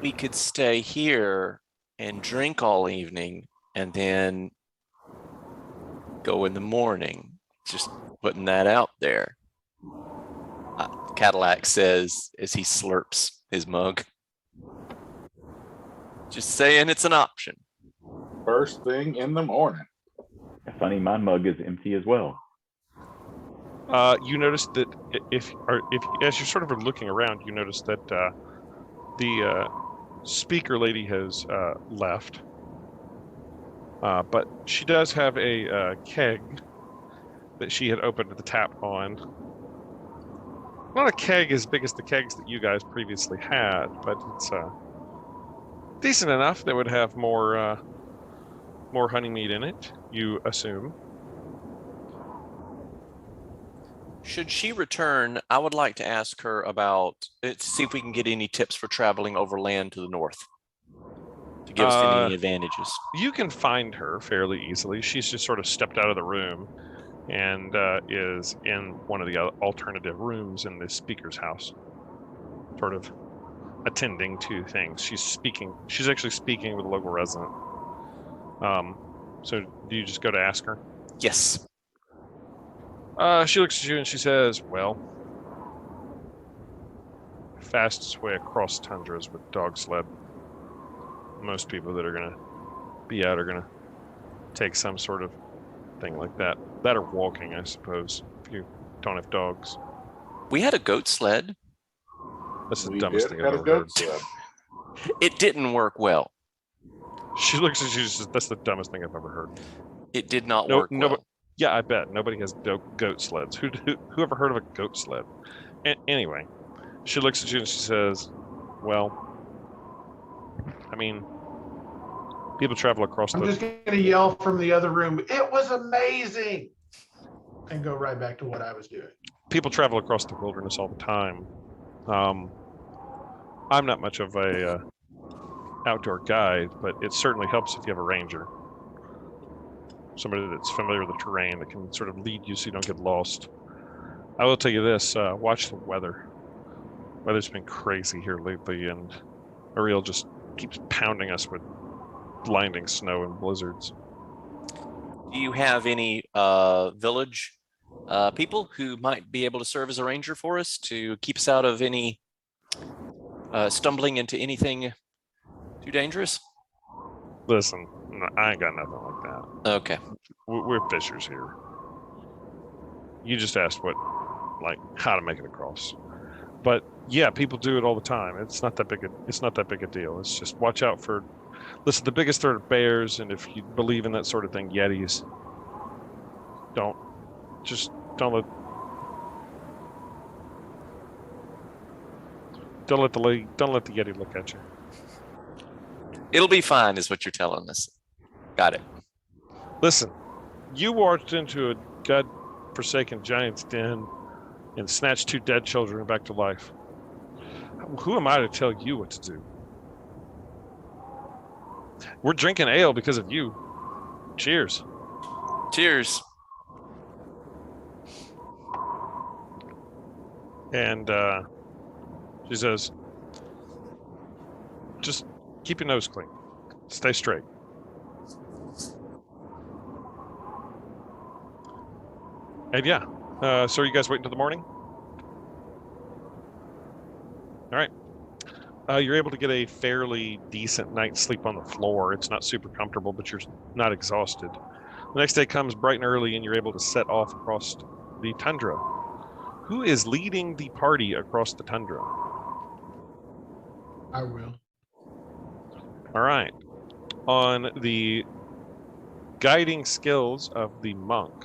we could stay here and drink all evening and then go in the morning. Just putting that out there. Cadillac says as he slurps his mug. Just saying it's an option.
First thing in the morning.
Funny, my mug is empty as well.
You notice that if as you're sort of looking around, you notice that the speaker lady has left, but she does have a keg that she had opened the tap on. Not a keg as big as the kegs that you guys previously had, but it's decent enough that would have more more honey mead in it, you assume.
Should she return, I would like to ask her about to see if we can get any tips for traveling overland to the north to give us any advantages.
You can find her fairly easily. She's just sort of stepped out of the room and is in one of the alternative rooms in the speaker's house, sort of attending to things. She's actually speaking with a local resident. So do you just go to ask her?
Yes.
She looks at you and she says, well, fastest way across tundra is with dog sled. Most people that are going to be out are going to take some sort of thing like that. That or walking, I suppose, if you don't have dogs.
We had a goat sled.
That's the
We
dumbest
did
thing
have
I've
a
ever heard.
goat sled.
It didn't work well.
She looks at you and says, that's the dumbest thing I've ever heard.
It did not work well.
Yeah, I bet. Nobody has goat sleds. Who ever heard of a goat sled? Anyway, she looks at you and she says, well, I mean, people travel across
I'm just going to yell from the other room, it was amazing, and go right back to what I was doing.
People travel across the wilderness all the time. I'm not much of a outdoor guide, but it certainly helps if you have a ranger. Somebody that's familiar with the terrain that can sort of lead you so you don't get lost. I will tell you this, watch the weather. Weather's been crazy here lately, and Ariel just keeps pounding us with blinding snow and blizzards.
Do you have any village people who might be able to serve as a ranger for us to keep us out of any stumbling into anything too dangerous?
Listen, I ain't got nothing like that.
Okay.
We're fishers here. You just asked how to make it across. But yeah, people do it all the time. It's not that big a deal. It's just watch out for. Listen, the biggest threat are bears, and if you believe in that sort of thing, yetis. Don't let the yeti look at you.
It'll be fine, is what you're telling us. Got it.
Listen, you walked into a god-forsaken giant's den and snatched 2 dead children back to life. Who am I to tell you what to do? We're drinking ale because of you. Cheers.
Cheers.
And she says, just keep your nose clean. Stay straight. And yeah, so are you guys waiting until the morning? All right. You're able to get a fairly decent night's sleep on the floor. It's not super comfortable, but you're not exhausted. The next day comes bright and early, and you're able to set off across the tundra. Who is leading the party across the tundra?
I will.
All right. On the guiding skills of the monk,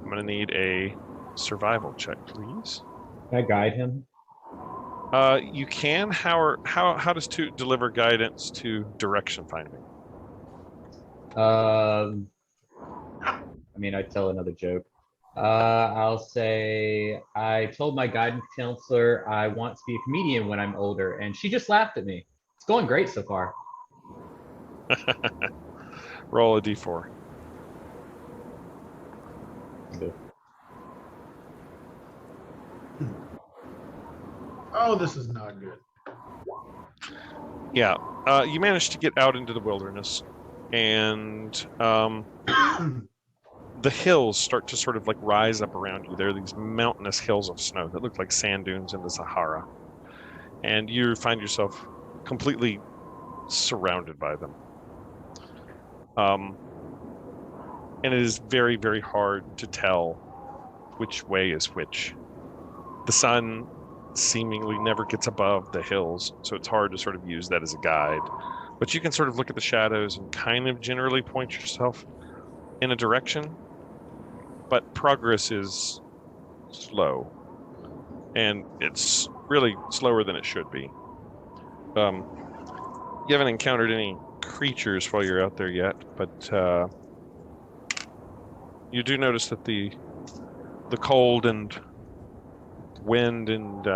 I'm going to need a survival check, please.
Can I guide him?
You can. How does to deliver guidance to direction finding?
I mean, I'd tell another joke. I'll say, I told my guidance counselor I want to be a comedian when I'm older, and she just laughed at me. It's going great so far.
Roll a d4.
Oh, this is not good.
Yeah, you managed to get out into the wilderness, and the hills start to sort of like rise up around you. There are these mountainous hills of snow that look like sand dunes in the Sahara, and you find yourself completely surrounded by them. And it is very, very hard to tell which way is which. The sun seemingly never gets above the hills, so it's hard to sort of use that as a guide. But you can sort of look at the shadows and kind of generally point yourself in a direction, but progress is slow, and it's really slower than it should be. You haven't encountered any creatures while you're out there yet, but you do notice that the cold and wind and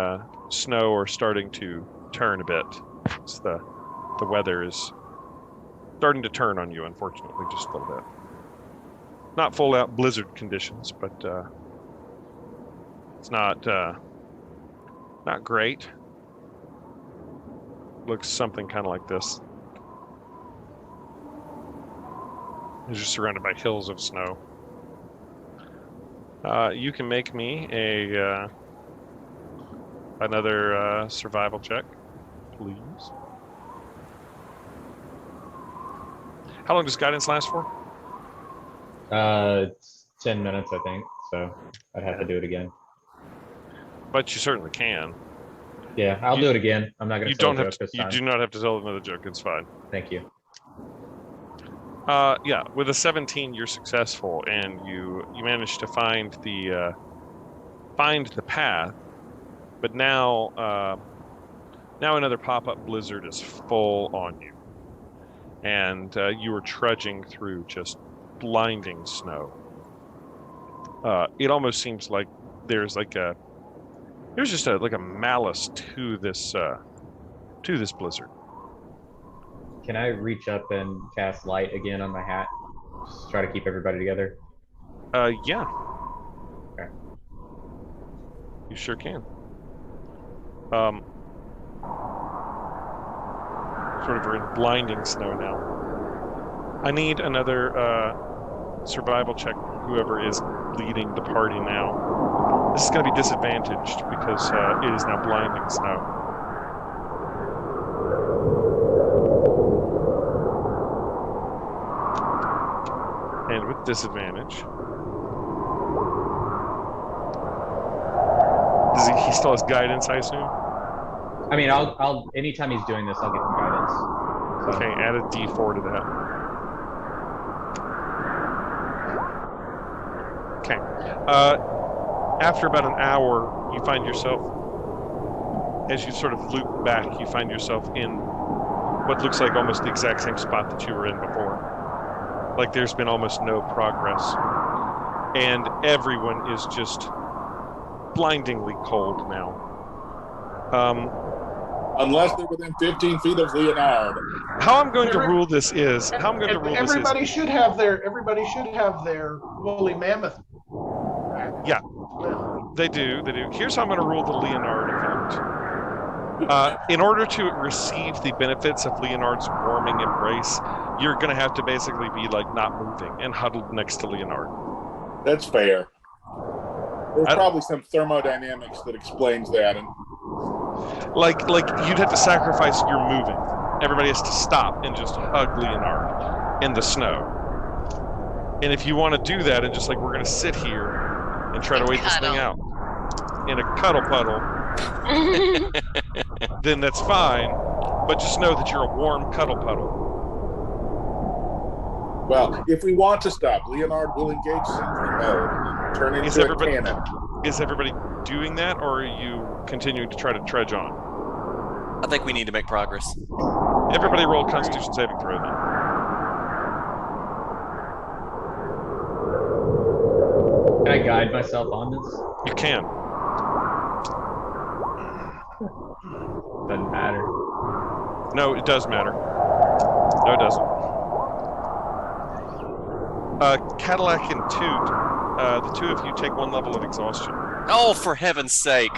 snow are starting to turn a bit. It's the weather is starting to turn on you, unfortunately, just a little bit. Not full out blizzard conditions, but it's not great. Looks something kind of like this. You're just surrounded by hills of snow. You can make me another survival check, please. How long does guidance last for?
It's 10 minutes, I think. So I'd have to do it again.
But you certainly can.
Yeah, I'll do it again. I'm not going
You
to tell
don't
a
have
joke
to.
this
You
time.
do not have to tell another joke. It's fine.
Thank you.
Yeah, with a 17, you're successful, and you manage to find the path. But now another pop-up blizzard is full on you, and you are trudging through just blinding snow. It almost seems like there's just a malice to this blizzard.
Can I reach up and cast light again on my hat? Just try to keep everybody together.
Yeah.
Okay.
You sure can. Sort of are in blinding snow now. I need another survival check from whoever is leading the party now. This is going to be disadvantaged because it is now blinding snow. And with disadvantage, he still has guidance, I assume?
I mean, I'll anytime he's doing this, I'll give him guidance. So.
Okay, add a D4 to that. Okay. After about an hour, you find yourself, as you sort of loop back, you find yourself in what looks like almost the exact same spot that you were in before. Like there's been almost no progress. And everyone is just blindingly cold now.
Unless they're within 15 feet of Leonard.
How I'm going to rule this is
everybody should have their woolly mammoth.
Yeah, they do. Here's how I'm going to rule the Leonard event. In order to receive the benefits of Leonard's warming embrace, you're going to have to basically be like not moving and huddled next to Leonard.
That's fair. There's probably some thermodynamics that explains that. And
like you'd have to sacrifice your moving. Everybody has to stop and just hug Leonard in the snow. And if you want to do that and just like we're going to sit here and try to wait this thing out in a cuddle puddle, then that's fine. But just know that you're a warm cuddle puddle.
Well, if we want to stop, Leonard will engage sentry mode and turn into a cannon.
Is everybody doing that, or are you continuing to try to trudge on?
I think we need to make progress.
Everybody roll Constitution saving throw then.
Can I guide myself on this?
You can.
Doesn't matter.
No, it does matter. No, it doesn't. Cadillac and Toot, the two of you take one level of exhaustion.
Oh, for heaven's sake.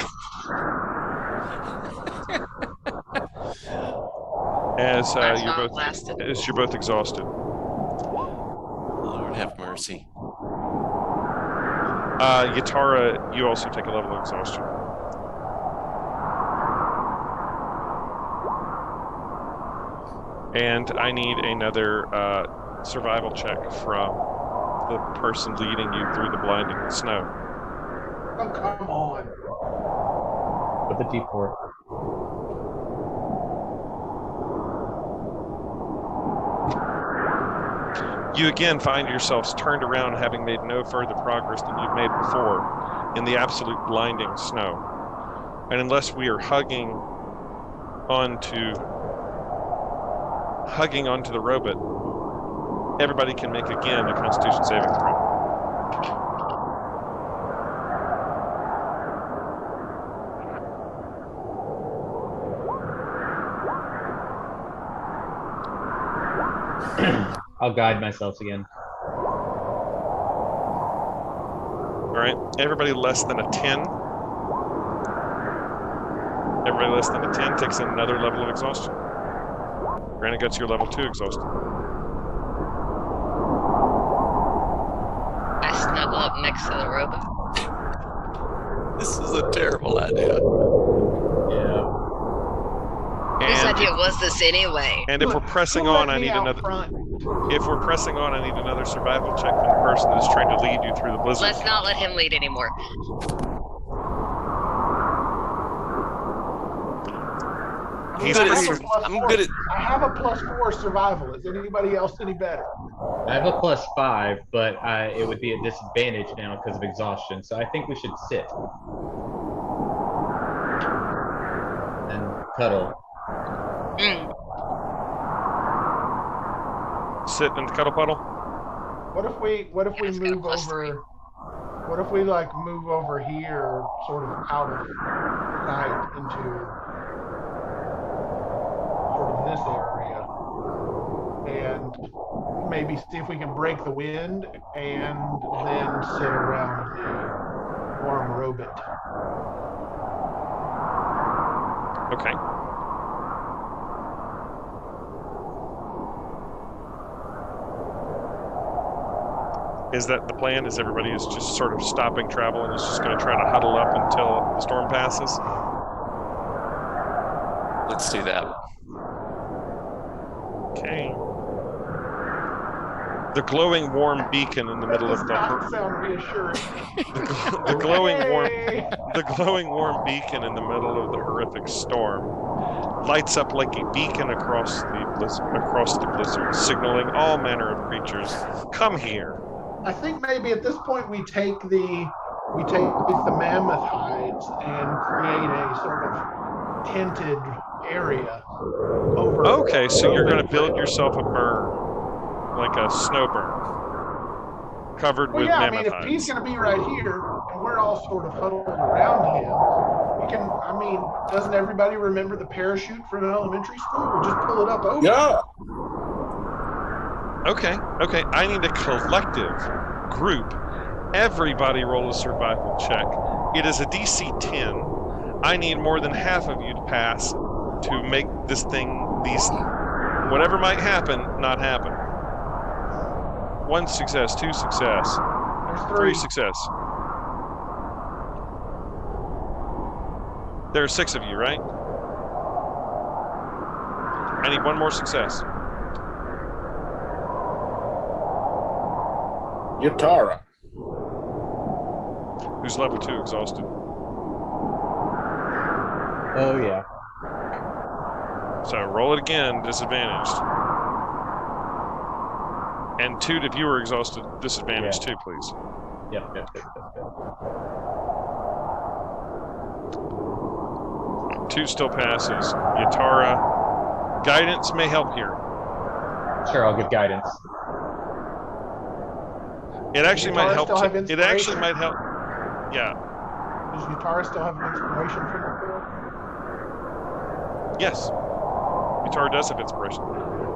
As you're both exhausted.
Lord have mercy.
Yatara, you also take a level of exhaustion. And I need another survival check from the person leading you through the blinding snow.
Oh, come on.
With the D4.
You again find yourselves turned around, having made no further progress than you've made before in the absolute blinding snow. And unless we are hugging onto hugging onto the robot, everybody can make again a Constitution saving throw.
I'll guide myself again.
All right, everybody less than a 10. Everybody less than a 10 takes another level of exhaustion. Granted, gets your level 2 exhaustion.
I snuggle up next to the robot.
This is a terrible idea.
Yeah.
Whose
And,
idea was this anyway?
and if we're pressing on, I need another. If we're pressing on, I need another survival check from the person that's trying to lead you through the blizzard.
Let's not let him lead anymore.
He's
good at
pretty-
sur- I'm good at.
I have a +4 survival. Is anybody else any better?
I have a +5, but it would be a disadvantage now because of exhaustion. So I think we should sit and cuddle.
Mm.
Sit in the cuddle puddle.
What if we
It's got a
move
+3.
over? What if we like move over here, sort of out of sight into sort of this area, and maybe see if we can break the wind and then sit around the warm robot.
Okay. Is that the plan? Is everybody is just sort of stopping travel and is just going to try to huddle up until the storm passes?
Let's do that.
Okay. The glowing warm beacon in the middle of
Does
the
not sound reassuring.
the glowing warm
Hey!
the glowing warm beacon in the middle of the horrific storm lights up like a beacon across the blizzard, signaling all manner of creatures, come here.
I think maybe at this point we take the mammoth hides and create a sort of tinted area over.
Okay, so you're going to
over-
build yourself a burn, like a snow burn, covered
Well,
with
yeah, I
mammoth
mean, if
hides.
he's going to be right here and we're all sort of huddled around him, we can. I mean, doesn't everybody remember the parachute from elementary school? We'll just pull it up over.
Yeah.
Okay. I need a collective group. Everybody roll a survival check. It is a DC 10. I need more than half of you to pass to make this thing, whatever might happen, not happen. 1 success, 2 success,
There's
3
3.
success. There are 6 of you, right? I need 1 more success.
Yatara.
Who's level 2 exhausted?
Oh yeah.
So roll it again, disadvantaged. And Toot, if you were exhausted, disadvantaged too, please.
Yep.
2 still passes. Yatara, guidance may help here.
Sure, I'll give guidance.
It actually might
Yatara
help.
still have
It actually
inspiration?
might help. Yeah.
Does Yatara still have inspiration from before?
Yes. Yatara does have inspiration.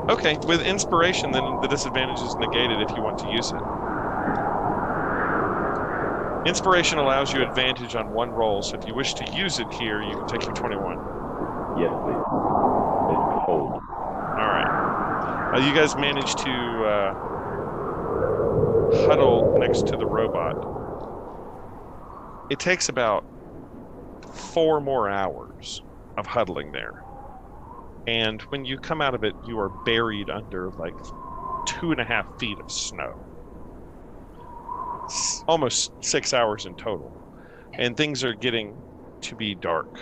Okay, with inspiration, then the disadvantage is negated if you want to use it. Inspiration allows you advantage on 1 roll, so if you wish to use it here, you can take your 21.
Yes, please. It's cold.
All right. You guys managed to huddle next to the robot. It takes about 4 more hours of huddling there. And when you come out of it, you are buried under like 2.5 feet of snow. Almost 6 hours in total. And things are getting to be dark.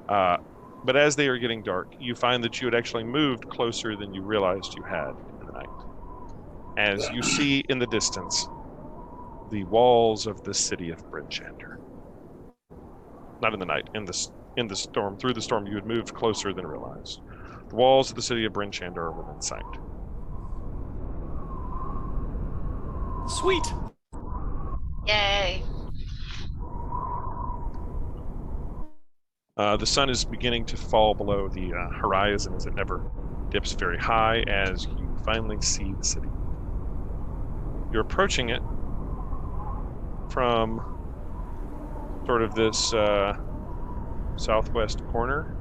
But as they are getting dark, you find that you had actually moved closer than you realized you had in the night. As you see in the distance, the walls of the city of Bridgehander. Not in the night, in the storm. Through the storm, you had moved closer than realized. The walls of the city of Bryn Shander are within sight.
Sweet.
Yay.
The sun is beginning to fall below the horizon as it never dips very high as you finally see the city. You're approaching it from sort of this southwest corner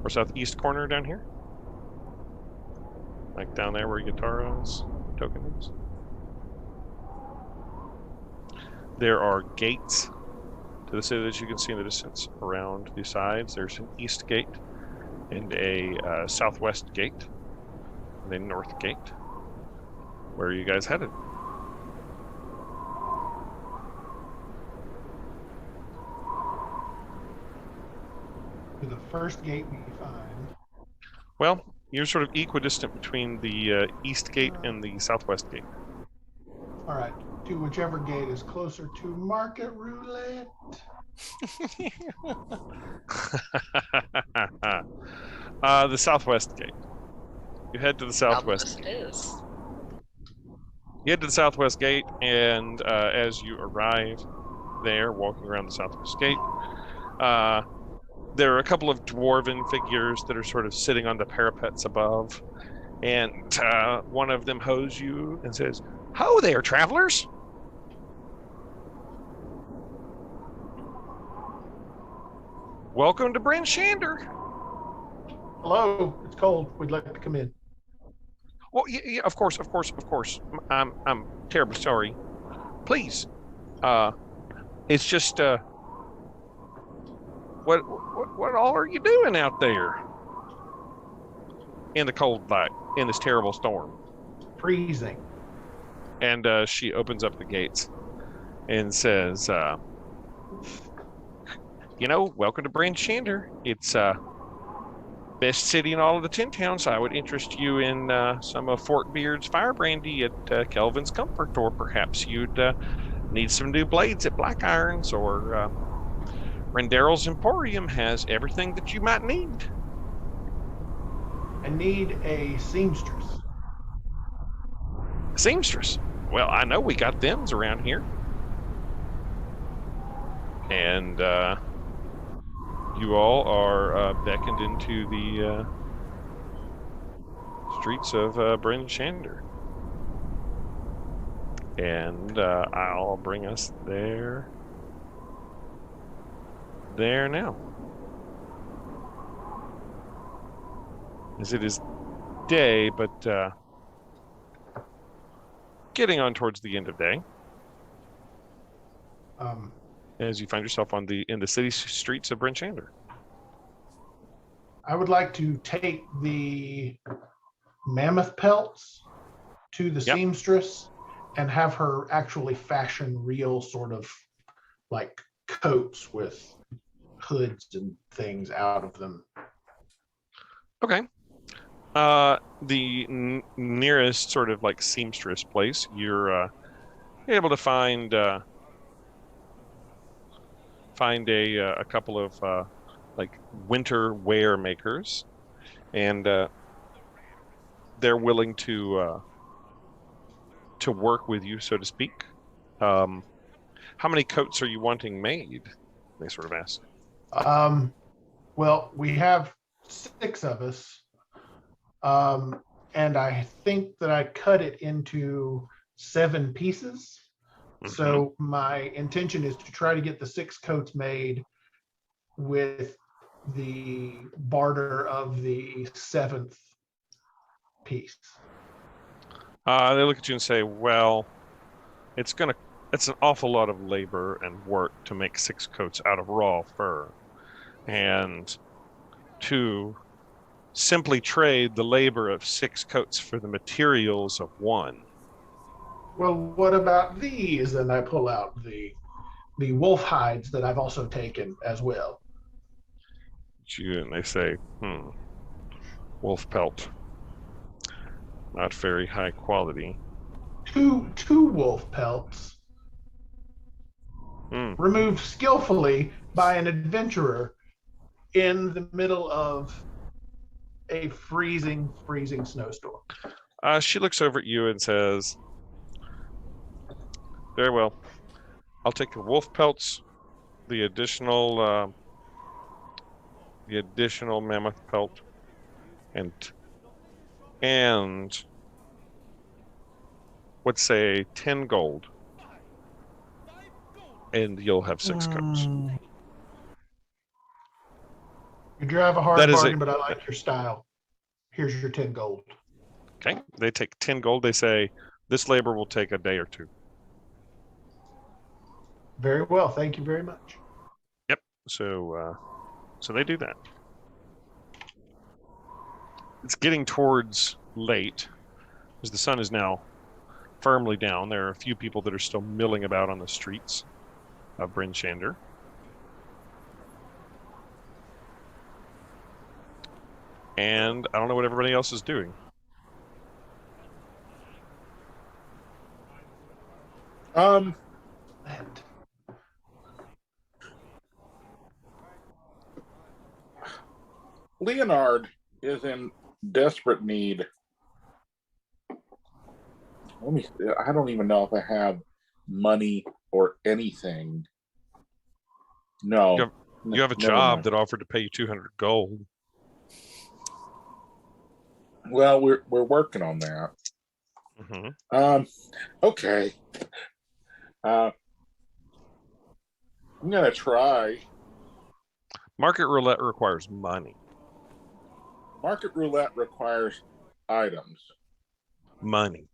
or southeast corner down here. Like down there where Yatara's token is. There are gates to the city that you can see in the distance around the sides. There's an east gate and a southwest gate and a north gate. Where are you guys headed?
To the first gate we find.
Well, you're sort of equidistant between the east gate and the southwest gate.
All right, to whichever gate is closer to Market Roulette.
The southwest gate. You head to the southwest gate.
Is.
You head to the southwest gate, and as you arrive there, walking around the southwest gate, there are a couple of dwarven figures that are sort of sitting on the parapets above, and one of them hoes you and says, "Ho there, travelers! Welcome to Bryn Shander."
Hello, it's cold. We'd like to come in.
Well, yeah, of course. I'm terribly sorry. Please, it's just what all are you doing out there in the cold light in this terrible storm?
Freezing.
And she opens up the gates and says, welcome to Bryn Shander. It's best city in all of the 10 towns. I would interest you in some of Fort Beard's fire brandy at Kelvin's Comfort, or perhaps you'd need some new blades at Black Irons, or Rendaryl's Emporium has everything that you might need.
I need a seamstress.
Seamstress? Well, I know we got thems around here. And you all are beckoned into the streets of Bryn Shander. And I'll bring us there now. As it is day, but getting on towards the end of day. As you find yourself in the city streets of Bryn Shander.
I would like to take the mammoth pelts to the seamstress and have her actually fashion real sort of like coats with hoods and things out of them.
Okay. The nearest sort of like seamstress place, you're able to find a couple of like winter wear makers, and they're willing to work with you, so to speak. How many coats are you wanting made? They sort of ask.
Well, we have 6 of us, and I think that I cut it into 7 pieces. So my intention is to try to get the 6 coats made with the barter of the 7th piece.
They look at you and say, well, it's an awful lot of labor and work to make 6 coats out of raw fur. And to simply trade the labor of 6 coats for the materials of 1.
Well, what about these? And I pull out the wolf hides that I've also taken as well.
And they say, wolf pelt. Not very high quality.
Two wolf pelts. Removed skillfully by an adventurer in the middle of a freezing snowstorm.
She looks over at you and says, "Very well. I'll take the wolf pelts, the additional mammoth pelt, and let's say 10 gold, and you'll have 6 coats."
You drive a hard
That is
bargain, but I like your style. Here's your 10 gold.
Okay, they take 10 gold. They say this labor will take a day or 2.
Very well. Thank you very much.
Yep. So they do that. It's getting towards late, as the sun is now firmly down. There are a few people that are still milling about on the streets of Bryn Shander. And I don't know what everybody else is doing.
Leonard is in desperate need. I don't even know if I have money or anything. No.
You have a
Never
job
mind.
that offered to pay you 200 gold.
Well, we're working on that.
Mm-hmm.
Okay. I'm gonna try.
Market roulette requires money.
Market roulette requires items.
Money.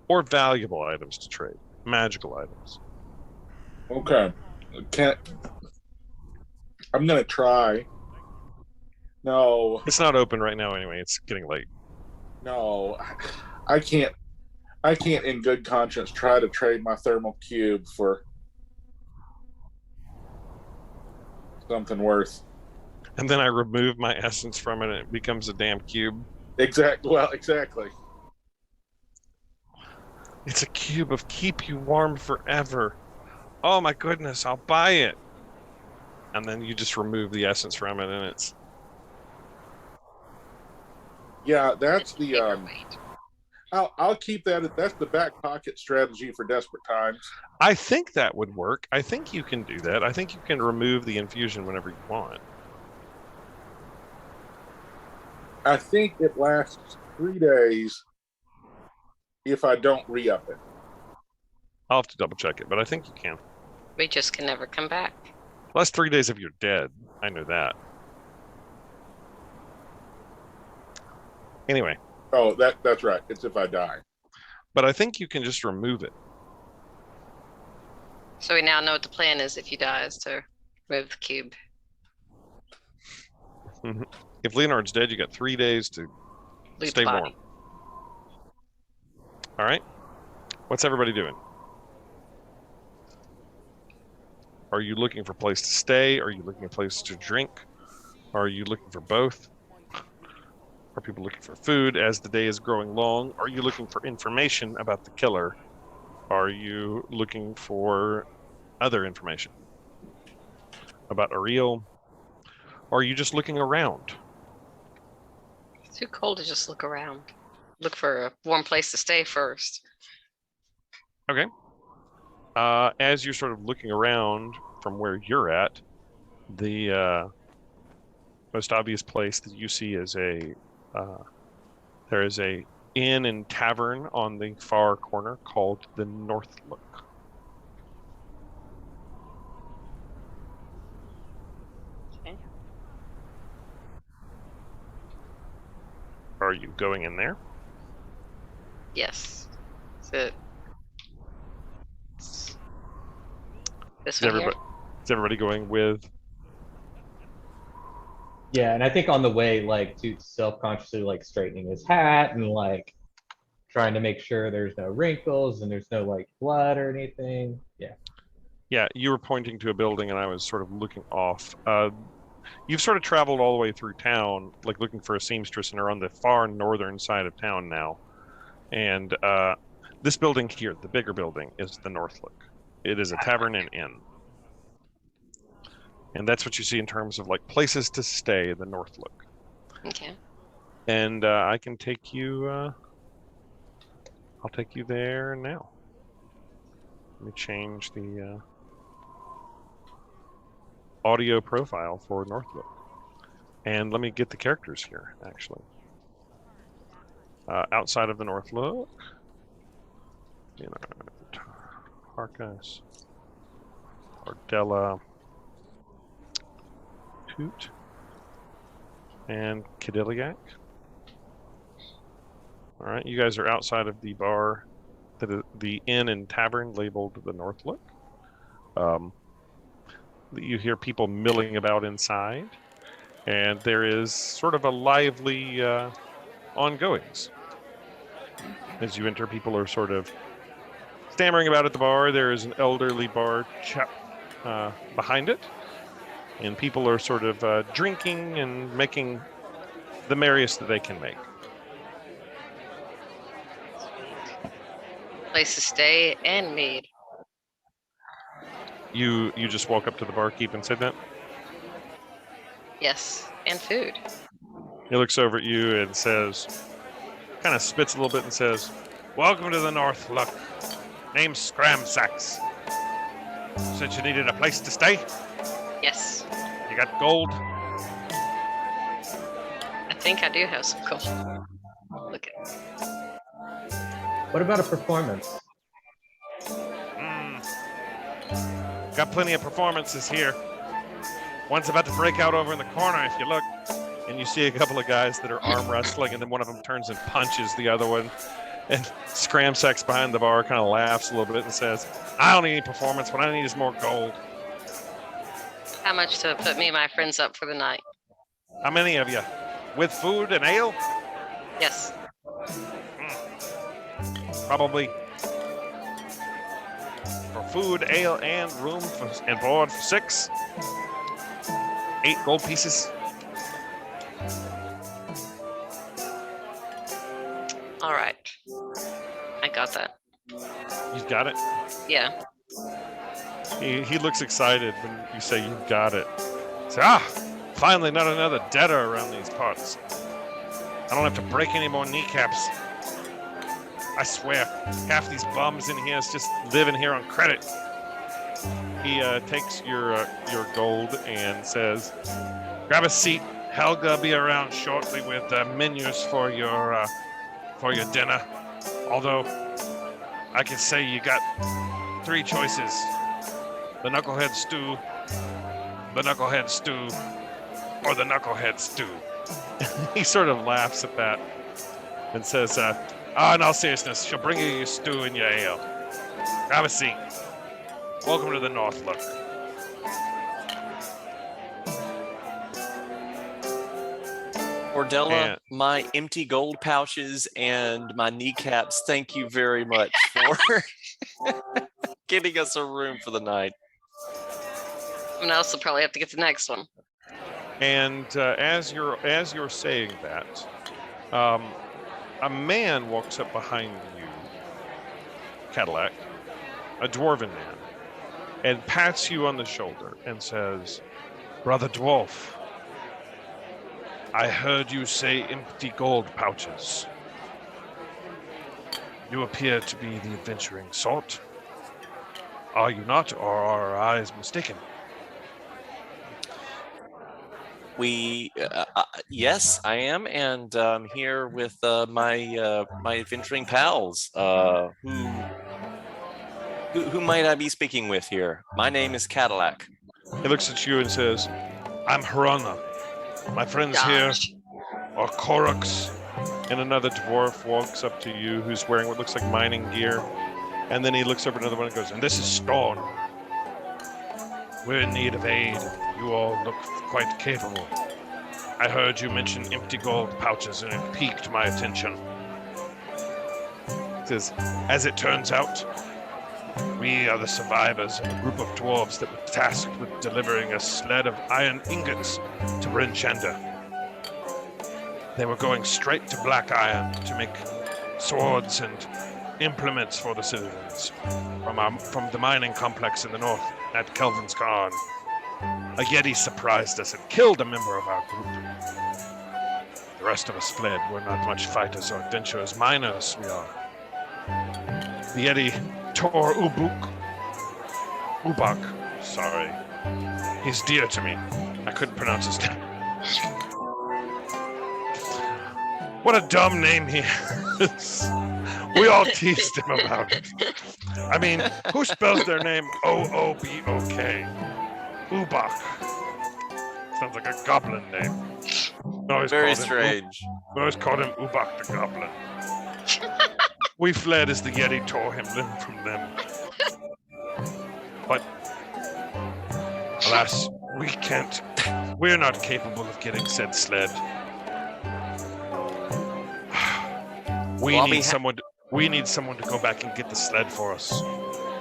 Or valuable items to trade. Magical items.
Okay. I'm gonna try. No.
It's not open right now anyway. It's getting late.
No. I can't in good conscience try to trade my thermal cube for something worth.
And then I remove my essence from it and it becomes a damn cube.
Exactly.
It's a cube of keep you warm forever. Oh my goodness, I'll buy it. And then you just remove the essence from it and it's...
Yeah, that's the I'll keep that. That's the back pocket strategy for desperate times.
I think that would work. I think you can do that. I think you can remove the infusion whenever you want.
I think it lasts 3 days if I don't re-up it.
I'll have to double check it, but I think you can.
We just can never come back.
Last 3 days if you're dead. I know that. Anyway.
Oh, that's right. It's if I die.
But I think you can just remove it.
So we now know what the plan is if you die, is to remove the cube.
If Leonard's dead, you got 3 days to
Leave
stay
the body.
warm. All right. What's everybody doing? Are you looking for a place to stay? Are you looking for a place to drink? Are you looking for both? Are people looking for food as the day is growing long? Are you looking for information about the killer? Are you looking for other information about Ariel? Or are you just looking around?
It's too cold to just look around. Look for a warm place to stay first.
Okay. As you're sort of looking around from where you're at, the most obvious place that you see is there is a inn and tavern on the far corner called the North Look.
Okay.
Are you going in there?
Yes. Is it this
Is
one here?
everybody going with?
Yeah, and I think on the way, like, Toot's self-consciously like straightening his hat and like trying to make sure there's no wrinkles and there's no like blood or anything. Yeah.
Yeah, you were pointing to a building and I was sort of looking off. You've sort of traveled all the way through town, like looking for a seamstress, and are on the far northern side of town now. And this building here, the bigger building, is the North Look. It is a tavern and inn. And that's what you see in terms of like places to stay, the North Look.
Okay.
And I can take you. I'll take you there now. Let me change the audio profile for Northlook, and let me get the characters here. Actually, outside of the Northlook, Harkus, Ardella, Toot, and Cadilliac. All right, you guys are outside of the bar, the inn and tavern labeled the Northlook. You hear people milling about inside, and there is sort of a lively ongoings. As you enter, people are sort of stammering about at the bar. There is an elderly bar chap behind it, and people are sort of drinking and making the merriest that they can make.
Place to stay and mead.
You just walk up to the barkeep and say that?
Yes, and food.
He looks over at you and says, kind of spits a little bit and says, "Welcome to the Northlook. Name's Scramsax. Said you needed a place to stay?
Yes,
You got gold?"
I think I do have some gold. Look at
What about a performance?
Got plenty of performances here. One's about to break out over in the corner if you look. And you see a couple of guys that are arm wrestling, and then one of them turns and punches the other one. And Scramsax behind the bar kind of laughs a little bit and says, "I don't need any performance. What I need is more gold."
how much to put me and my friends up for the night.
How many of you? With food and ale?
Yes.
Probably for food, ale, and room and board for 6. 8 gold pieces.
All right. I got that.
You've got it?
Yeah.
He looks excited when you say you've got it. Say, finally not another debtor around these parts. I don't have to break any more kneecaps. I swear, half these bums in here is just living here on credit. He takes your gold and says, "Grab a seat. Helga be around shortly with menus for your dinner. Although I can say you got 3 choices: the knucklehead stew, the knucklehead stew, or the knucklehead stew." He sort of laughs at that and says, "In all seriousness, she'll bring you your stew and your ale. Grab a seat. Welcome to the Northlook."
Ardella, my empty gold pouches and my kneecaps, thank you very much for getting us a room for the night.
Someone else will probably have to get the next one.
And as you're saying that, a man walks up behind you, Cadillac, a dwarven man, and pats you on the shoulder and says, "Brother Dwarf, I heard you say empty gold pouches. You appear to be the adventuring sort. Are you not, or are our eyes mistaken?"
Yes, I am, and I'm here with my adventuring pals. Who might I be speaking with here? My name is Cadillac.
He looks at you and says, "I'm Harana. My friends here are Korux." And another dwarf walks up to you who's wearing what looks like mining gear. And then he looks over at another one and goes, "And this is Storm. We're in need of aid. You all look quite capable. I heard you mention empty gold pouches and it piqued my attention." He says, "As it turns out, we are the survivors of a group of dwarves that were tasked with delivering a sled of iron ingots to Brinchanda. They were going straight to Black Iron to make swords and implements for the citizens from the mining complex in the north at Kelvin's Khan. A Yeti surprised us and killed a member of our group. The rest of us fled. We're not much fighters or adventurers. Miners, we are. The Yeti tore Ubak. Sorry. He's dear to me. I couldn't pronounce his name. What a dumb name he has. We all teased him about it. I mean, who spells their name Oobok? Ubak. Sounds like a goblin name.
Very strange.
We always called him Ubak the Goblin. We fled as the Yeti tore him limb from limb. But, alas, we can't. We're not capable of getting said sled. We need someone to go back and get the sled for us.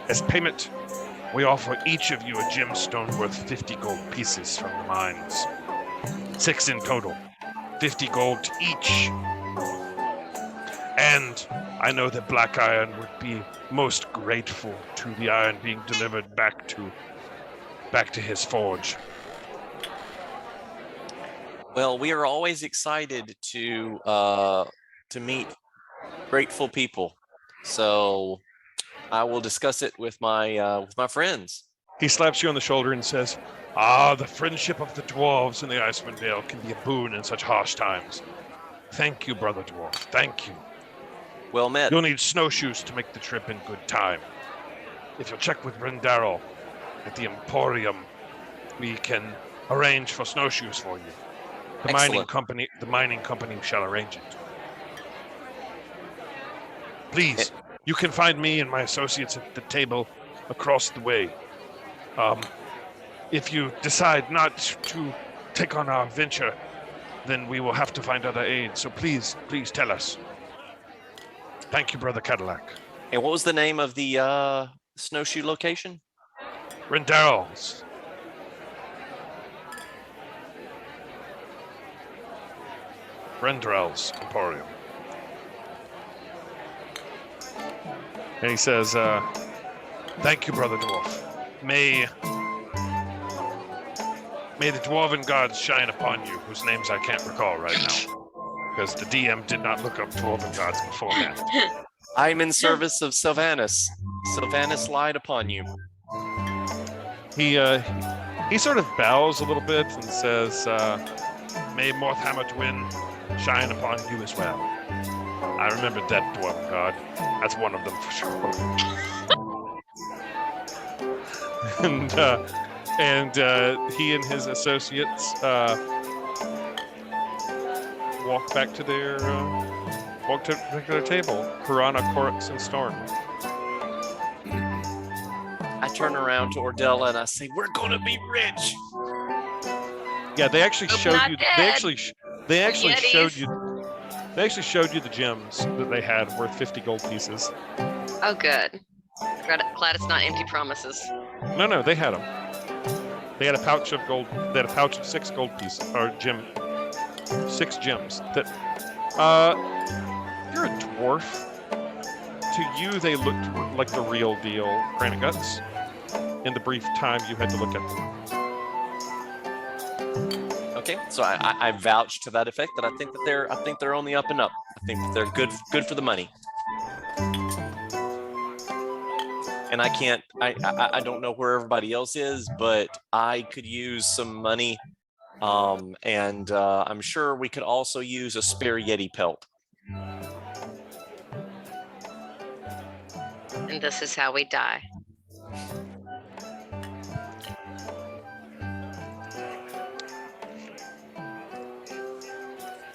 As payment, we offer each of you a gemstone worth 50 gold pieces from the mines. 6 in total. 50 gold to each. And I know that Black Iron would be most grateful to the iron being delivered back to his forge.
Well, we are always excited to meet grateful people. So I will discuss it with my friends.
He slaps you on the shoulder and says, "Ah, the friendship of the dwarves in the Icewind Dale can be a boon in such harsh times. Thank you, brother dwarf. Thank you.
Well met.
You'll need snowshoes to make the trip in good time. If you'll check with Rendarel at the Emporium, we can arrange for snowshoes for you. The mining company shall arrange it. Please, you can find me and my associates at the table across the way. If you decide not to take on our venture, then we will have to find other aid. So please tell us. Thank you, Brother Cadillac."
And what was the name of the snowshoe location?
Rendarel's. Rendarel's Emporium. And he says, "Thank you, Brother Dwarf. May the dwarven gods shine upon you, whose names I can't recall right now, because the DM did not look up dwarven gods beforehand."
I'm in service of Sylvanas. Sylvanas lied upon you.
He sort of bows a little bit and says, "May Morthammertwin shine upon you as well. I remembered that dwarven god. That's one of them for sure." and he and his associates walk back to their table. Piranha, Corax, and Storm.
I turn around to Ordella and I say, "We're gonna be rich."
Yeah, they actually
Hope
showed
not
you.
dead.
They actually showed
Yetis.
you. They actually showed you the gems that they had worth 50 gold pieces.
Oh, good. Glad it's not empty promises.
No, they had them. They had a pouch of gold. They had a pouch of 6 gold pieces, or 6 gems. That, you're a dwarf. To you, they looked like the real deal granite guts. In the brief time you had to look at them.
Okay, so I vouch to that effect that I think they're on the up and up. I think that they're good for the money. And I don't know where everybody else is, but I could use some money. And I'm sure we could also use a spare Yeti pelt.
And this is how we die.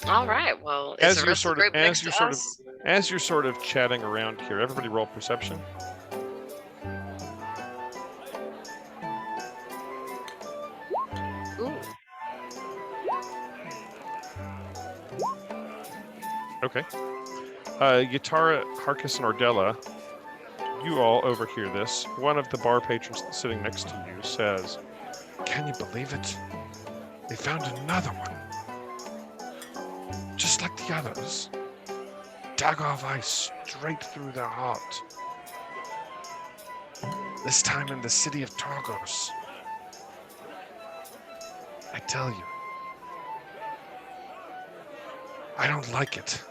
All right. Well, is
As
the
you're
rest of
sort
the
of,
group next to us?
as you're sort of chatting around here, everybody roll perception.
Ooh.
Okay. Yatara, Harkis, and Ordella, you all overhear this. One of the bar patrons that's sitting next to you says, "Can you believe it? They found another one. Just like the others. Dagger of ice straight through their heart. This time in the city of Targos. I tell you, I don't like it.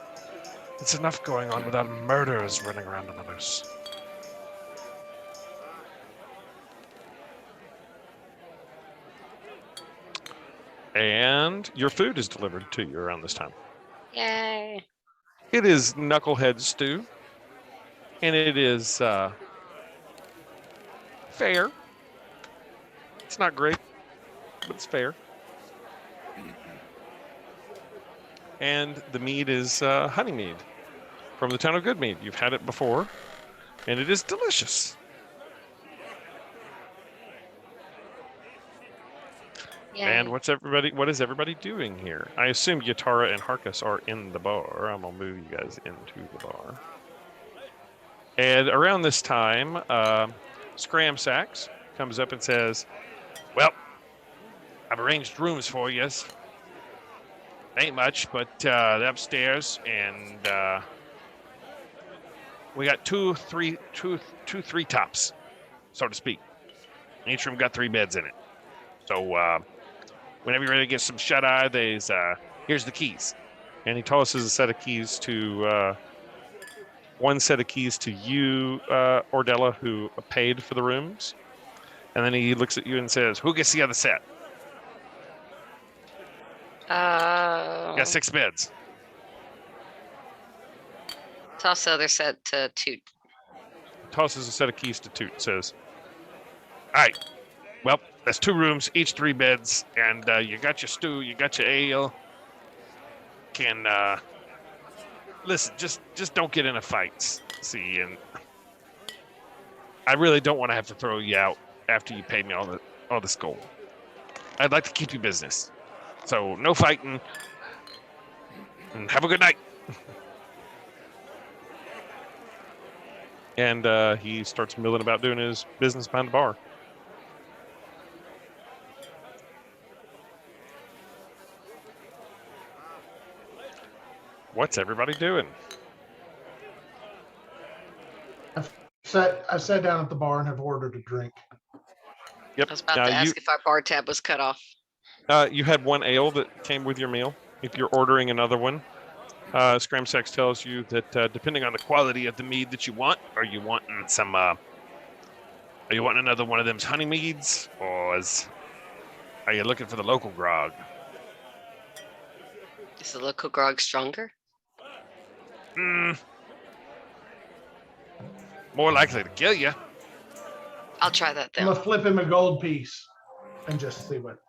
It's enough going on without murderers running around on the loose. And your food is delivered to you around this time.
Yay.
It is knucklehead stew, and it is fair. It's not great, but it's fair. And the mead is honey mead from the town of Goodmead. You've had it before, and it is delicious.
Yay.
And what is everybody doing here? I assume Yatara and Harkus are in the bar. I'm gonna move you guys into the bar. And around this time, Scram Sacks comes up and says, "Well, I've arranged rooms for you. Ain't much, but they're upstairs, and we got two three tops, so to speak. Each room got 3 beds in it. So whenever you're ready to get some shut-eye, here's the keys." And he tosses a set of keys to one set of keys to you, Ordella, who paid for the rooms. And then he looks at you and says, "Who gets the other set?" Got 6 beds.
Toss the other set to Toot.
Tosses a set of keys to Toot. Says, "All right. Well, that's 2 rooms, each 3 beds, and you got your stew, you got your ale. Can listen, just don't get into fights. See, and I really don't want to have to throw you out after you pay me all this gold. I'd like to keep you business. So no fighting, and have a good night." And he starts milling about doing his business behind the bar. What's everybody doing?
I sat down at the bar and have ordered a drink.
Yep.
I was about to ask if our bar tab was cut off.
You had 1 ale that came with your meal. If you're ordering another one, Scramsax tells you that depending on the quality of the mead that you want, are you wanting another one of them's honey meads, or are you looking for the local grog?
Is the local grog stronger?
More likely to kill you.
I'll try that
I'm
then.
gonna flip him a gold piece and just see what.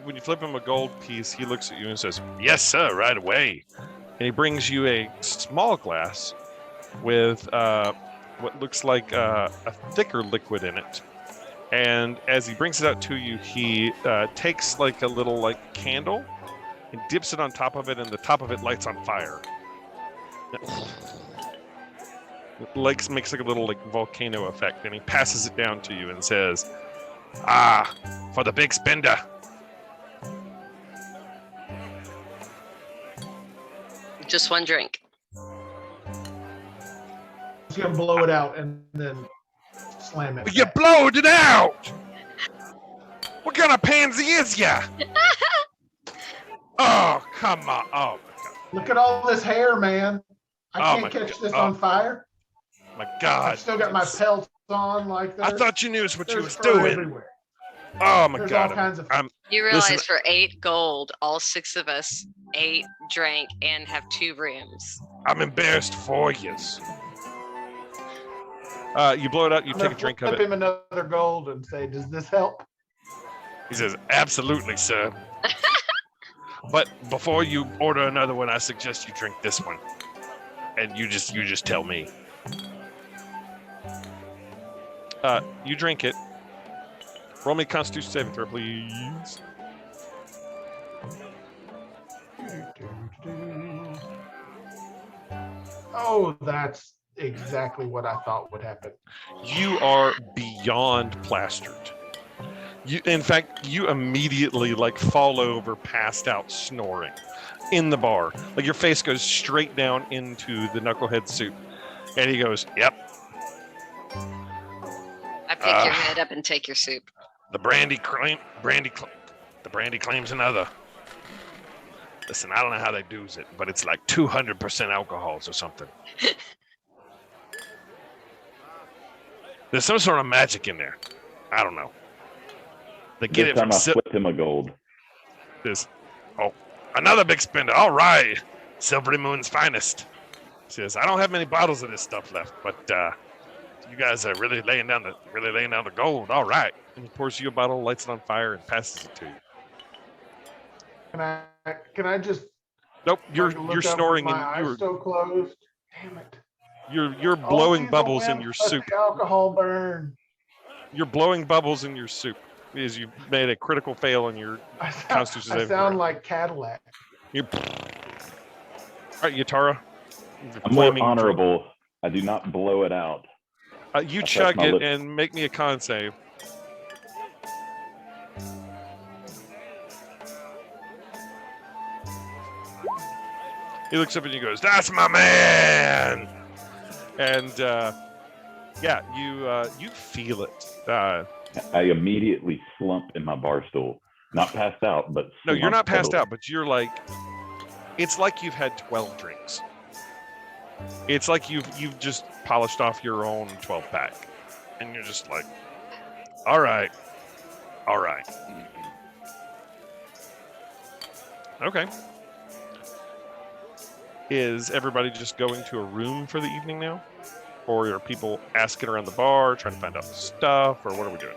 When you flip him a gold piece, he looks at you and says, "Yes, sir, right away." And he brings you a small glass with what looks like a thicker liquid in it. And as he brings it out to you, he takes like a little candle and dips it on top of it, and the top of it lights on fire. It makes like a little volcano effect, and he passes it down to you and says, "Ah, for the big spender."
Just 1 drink.
He's gonna blow it out and then slam it.
You
back.
blowed it out! What kind of pansy is ya? Oh, come on. Oh, my God.
Look at all this hair, man. I
Oh, my
can't catch
God.
this
Oh.
on fire.
My God.
I've still got my pelts on like this.
I thought you knew what you
There's
was
fur
doing.
everywhere.
Oh, my
There's
God.
all kinds of.
You realize
Listen-
for 8 gold, all 6 of us ate, drank, and have 2 rooms.
I'm embarrassed for you. You blow it out, you
I'm
take a
gonna
drink of
flip
it.
him another gold and say, "Does this help?"
He says, "Absolutely, sir. But before you order another one, I suggest you drink this one. And you just tell me." You drink it. Roll me a Constitution saving throw, please.
Oh, that's exactly what I thought would happen.
You are beyond plastered. In fact, you immediately fall over, passed out, snoring in the bar. Your face goes straight down into the knucklehead soup. And he goes, "Yep,
I pick your head up and take your soup.
the brandy claims another. Listen, I don't know how they do it, but it's like 200% alcohols or something. There's some sort of magic in there. I don't know. They get
This
it from
time I flipped him a gold.
this. Oh, another big spender. All right, Silvery Moon's finest. Says, I don't have many bottles of this stuff left, but you guys are really laying down the gold. All right. And he pours you a bottle, lights it on fire, and passes it to you.
Can I just
Nope, you're
look up with
snoring
my
and
eyes
you're
still closed? Damn it.
you're blowing
Always
bubbles
a
in
wimp,
your
let
soup.
the alcohol burn.
You're blowing bubbles in your soup because you made a critical fail in your Constitution
I
saving
sound
throw.
like Cadillac.
You. All right, Yatara.
I'm more honorable. I do not blow it out.
You
I touch
chug
my
it
lips.
and make me a con save. He looks up and he goes, "That's my man!" And yeah, you feel it.
I immediately slump in my bar stool. Not passed out, but
No, you're not
slumped
passed
heavily.
out, but you're like, it's like you've had 12 drinks. It's like you've just polished off your own 12 pack, and you're just like, all right. Okay. Is everybody just going to a room for the evening now? Or are people asking around the bar, trying to find out the stuff, or what are we doing?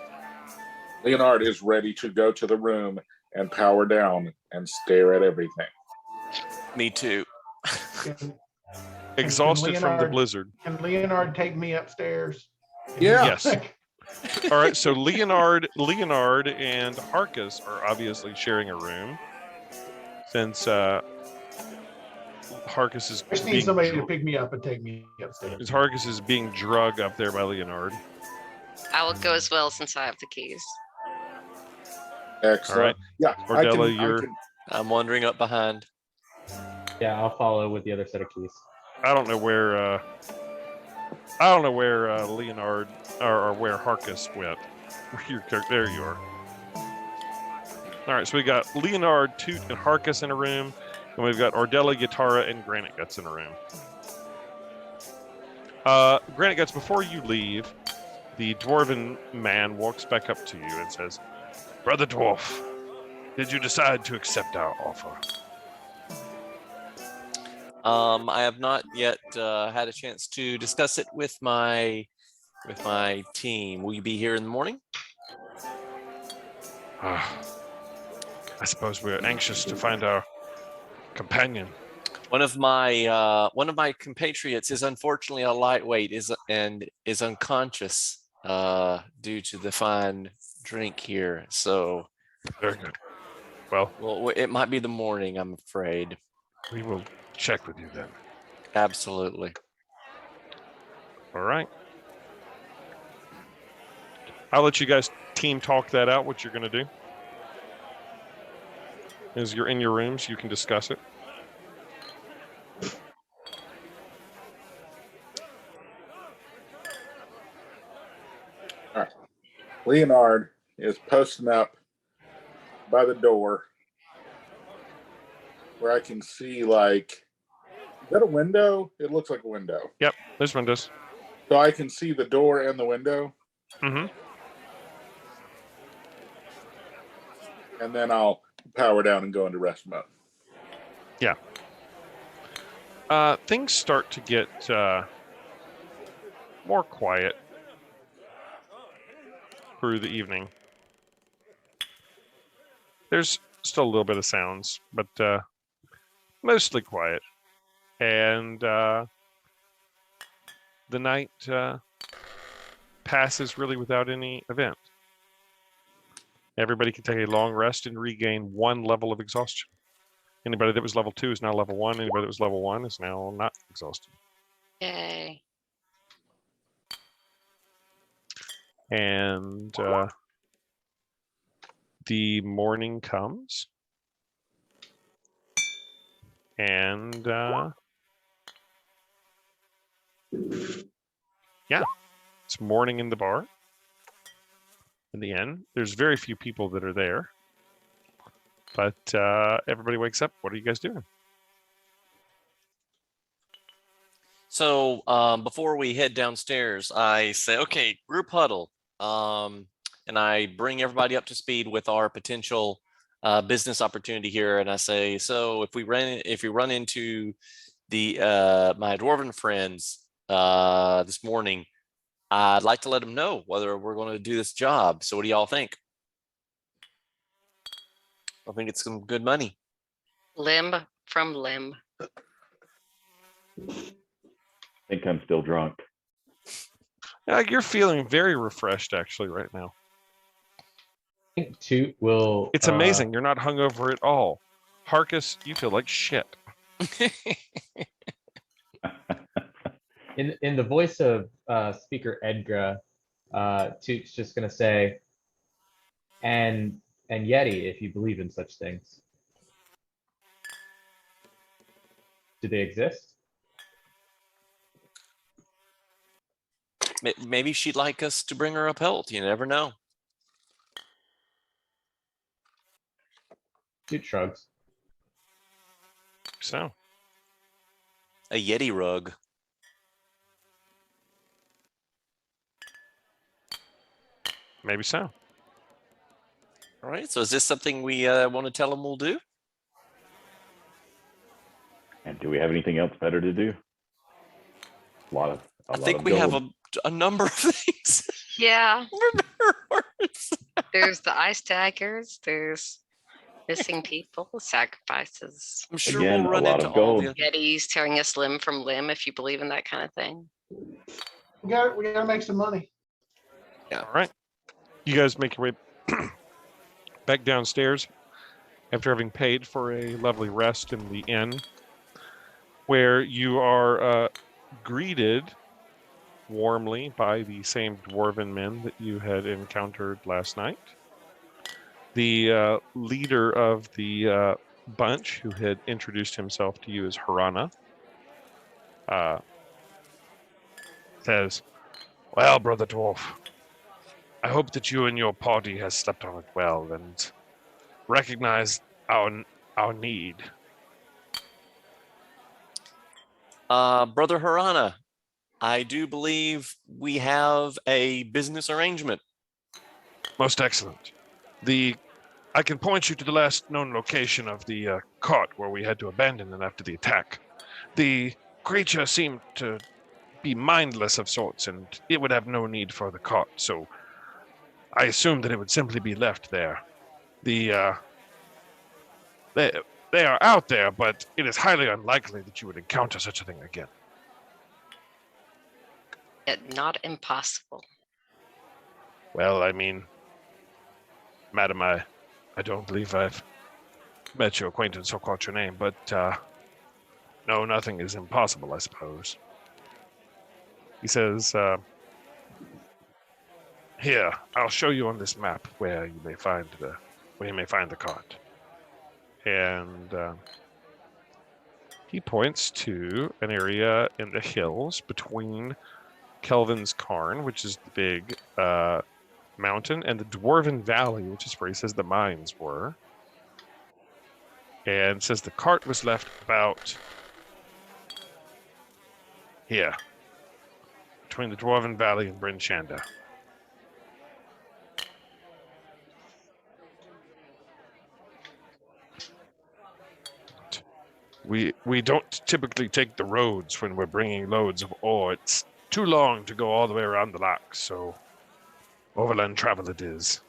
Leonard is ready to go to the room and power down and stare at everything.
Me too.
Exhausted from the
Leonard-
blizzard.
Can Leonard take me upstairs?
Yeah.
Yes. All right, so Leonard and Harkus are obviously sharing a room. Since Harkus is
I just need
being
somebody to pick me up and take me upstairs.
Because Harkus is being drugged up there by Leonard.
I will go as well since I have the keys.
Excellent.
All right.
Yeah.
Ordella,
I'm wandering up behind.
Yeah, I'll follow with the other set of keys.
I don't know where Leonard or where Harkus went. There you are. All right, so we got Leonard, Toot, and Harkus in a room, and we've got Ordella, Yatara, and Granite Guts in a room. Granite Guts, before you leave, the dwarven man walks back up to you and says, "Brother Dwarf, did you decide to accept our offer?"
I have not yet had a chance to discuss it with my team. Will you be here in the morning?
I suppose we're anxious to find our companion.
One of my compatriots is unfortunately a lightweight and is unconscious due to the fine drink here. So
Very good. Well,
it might be the morning, I'm afraid.
we will check with you then.
Absolutely.
All right. I'll let you guys team talk that out, what you're going to do. As you're in your rooms, you can discuss it.
Leonard is posting up by the door where I can see, like, is that a window? It looks like a window.
Yep, there's windows.
So I can see the door and the window.
Mm-hmm.
And then I'll power down and go into rest mode.
Yeah. Things start to get more quiet through the evening. There's still a little bit of sounds, but mostly quiet. And the night passes really without any event. Everybody can take a long rest and regain 1 level of exhaustion. Anybody that was level 2 is now level 1. Anybody that was level 1 is now not exhausted.
Yay.
And the morning comes. And yeah, it's morning in the bar. In the inn, there's very few people that are there. But everybody wakes up. What are you guys doing?
So before we head downstairs, I say, okay, group huddle. And I bring everybody up to speed with our potential business opportunity here. And I say, so if we run into the my dwarven friends this morning, I'd like to let them know whether we're going to do this job. So what do y'all think? I think it's some good money.
Limb from limb.
I think I'm still drunk.
You're feeling very refreshed, actually, right now.
I think Toot will.
It's amazing. You're not hungover at all. Harkus, you feel like shit.
In the voice of Speaker Edgra, Toot's just gonna say, and Yeti, if you believe in such things. Do they exist?
Maybe she'd like us to bring her a pelt. You never know.
Toot shrugs.
So,
A Yeti rug.
maybe so.
All right. So is this something we want to tell them we'll do?
And do we have anything else better to do?
I think we have a number of things.
Yeah. There's the ice daggers. There's missing people, sacrifices.
I'm sure
Again,
we'll
a
run
lot
into
of
all
gold.
the.
Yetis tearing us limb from limb, if you believe in that kind of thing.
We gotta make some money.
All right. You guys make your way back downstairs after having paid for a lovely rest in the inn, where you are greeted warmly by the same dwarven men that you had encountered last night. The leader of the bunch, who had introduced himself to you as Harana, says, "Well, brother dwarf, I hope that you and your party has slept on it well and recognize our need."
Brother Harana, I do believe we have a business arrangement.
Most excellent. I can point you to the last known location of the cart where we had to abandon it after the attack. The creature seemed to be mindless of sorts, and it would have no need for the cart, so I assumed that it would simply be left there. They are out there, but it is highly unlikely that you would encounter such a thing again.
Yet not impossible.
Well, I mean, madam, I don't believe I've met your acquaintance or caught your name, but no, nothing is impossible, I suppose. He says, "Here, I'll show you on this map where you may find the cart." And he points to an area in the hills between Kelvin's Cairn, which is the big mountain, and the Dwarven Valley, which is where he says the mines were. And says the cart was left about here, between the Dwarven Valley and Bryn Shanda. We don't typically take the roads when we're bringing loads of ore. It's too long to go all the way around the lock, so overland travel it is.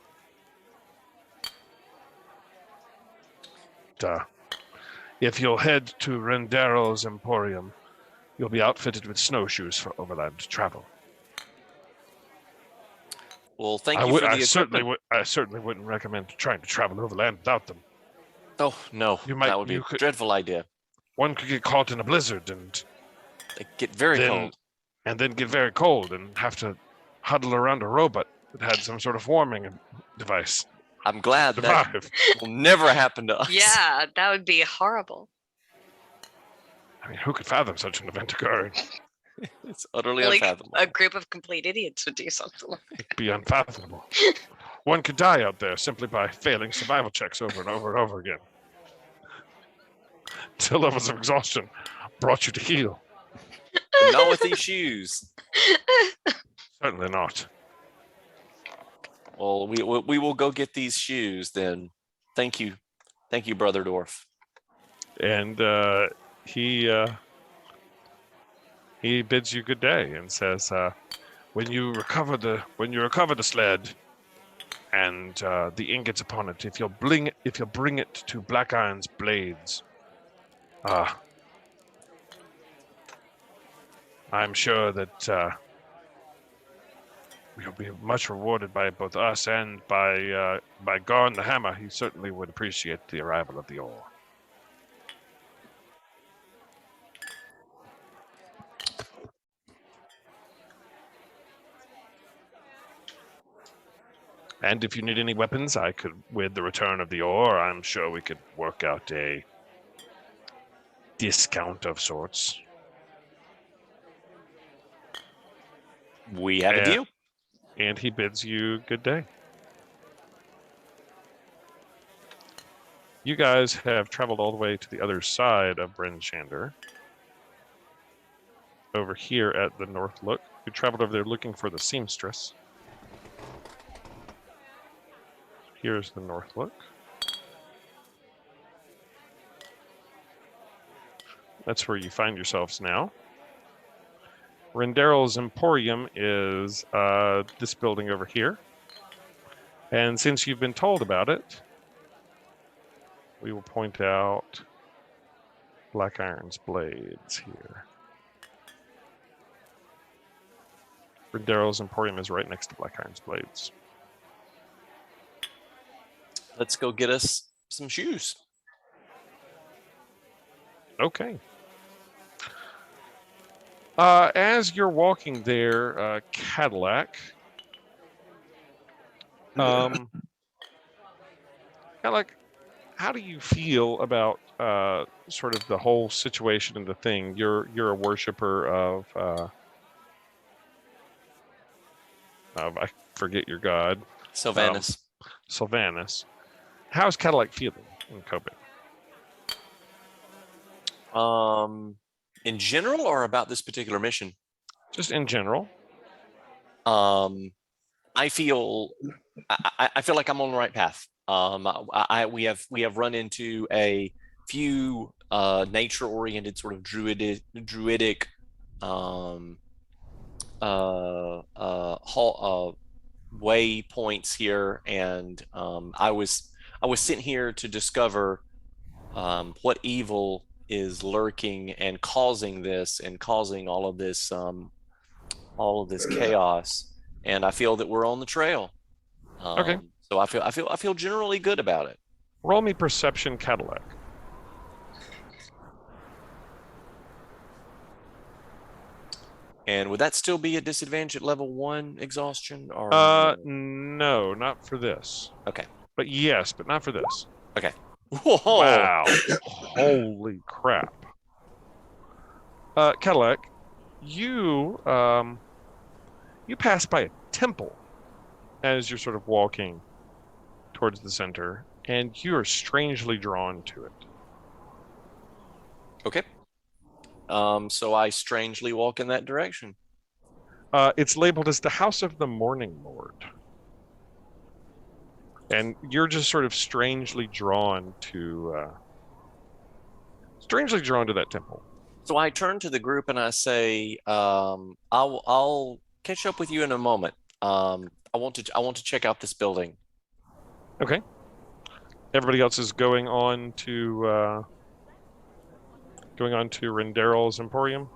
If you'll head to Rendero's Emporium, you'll be outfitted with snowshoes for overland travel.
Well, thank you for the equipment.
I certainly wouldn't recommend trying to travel overland without them.
Oh, no, that would be a dreadful idea.
One could get caught in a blizzard and
They get very cold.
And then get very cold and have to huddle around a robot that had some sort of warming device.
I'm glad that will never happen to us.
Yeah, that would be horrible.
I mean, who could fathom such an event occurring?
It's utterly
Like
unfathomable.
a group of complete idiots would do something like that.
It'd be unfathomable. One could die out there simply by failing survival checks over and over and over again. Till levels of exhaustion brought you to heal.
But not with these shoes.
Certainly not.
Well, we will go get these shoes then. Thank you, Brother Dwarf.
And he bids you good day and says, when you recover the sled and the ingots upon it, if you'll bring it to Black Iron's blades, I'm sure that we'll be much rewarded by both us and by Garn the Hammer. He certainly would appreciate the arrival of the ore. And if you need any weapons, with the return of the ore, I'm sure we could work out a discount of sorts.
We have a deal.
And he bids you good day. You guys have traveled all the way to the other side of Bryn Shander. Over here at the North Look. You traveled over there looking for the seamstress. Here's the North Look. That's where you find yourselves now. Rendaryl's Emporium is this building over here. And since you've been told about it, we will point out Black Iron's blades here. Rendaryl's Emporium is right next to Black Iron's blades.
Let's go get us some shoes.
Okay. As you're walking there, Cadillac, Cadillac, how do you feel about sort of the whole situation and the thing? You're a worshiper of I forget your god.
Sylvanas.
Sylvanas. How's Cadillac feeling in Kobe?
In general or about this particular mission?
Just in general.
I feel like I'm on the right path. We have run into a few nature-oriented sort of druidic waypoints here, and I was sent here to discover what evil is lurking and causing this and causing all of this chaos, and I feel that we're on the trail.
Okay.
So I feel generally good about it.
Roll me perception, Cadillac.
And would that still be a disadvantage at level 1 exhaustion? Or
no, not for this.
Okay.
But yes, but not for this.
Okay. Whoa.
Wow. Holy crap. Cadillac, you pass by a temple as you're sort of walking towards the center, and you are strangely drawn to it.
Okay. So I strangely walk in that direction.
It's labeled as the House of the Morning Lord. And you're just sort of strangely drawn to that temple.
So I turn to the group and I say, I'll catch up with you in a moment. I want to check out this building.
Okay. Everybody else is going on to Rendaryl's Emporium.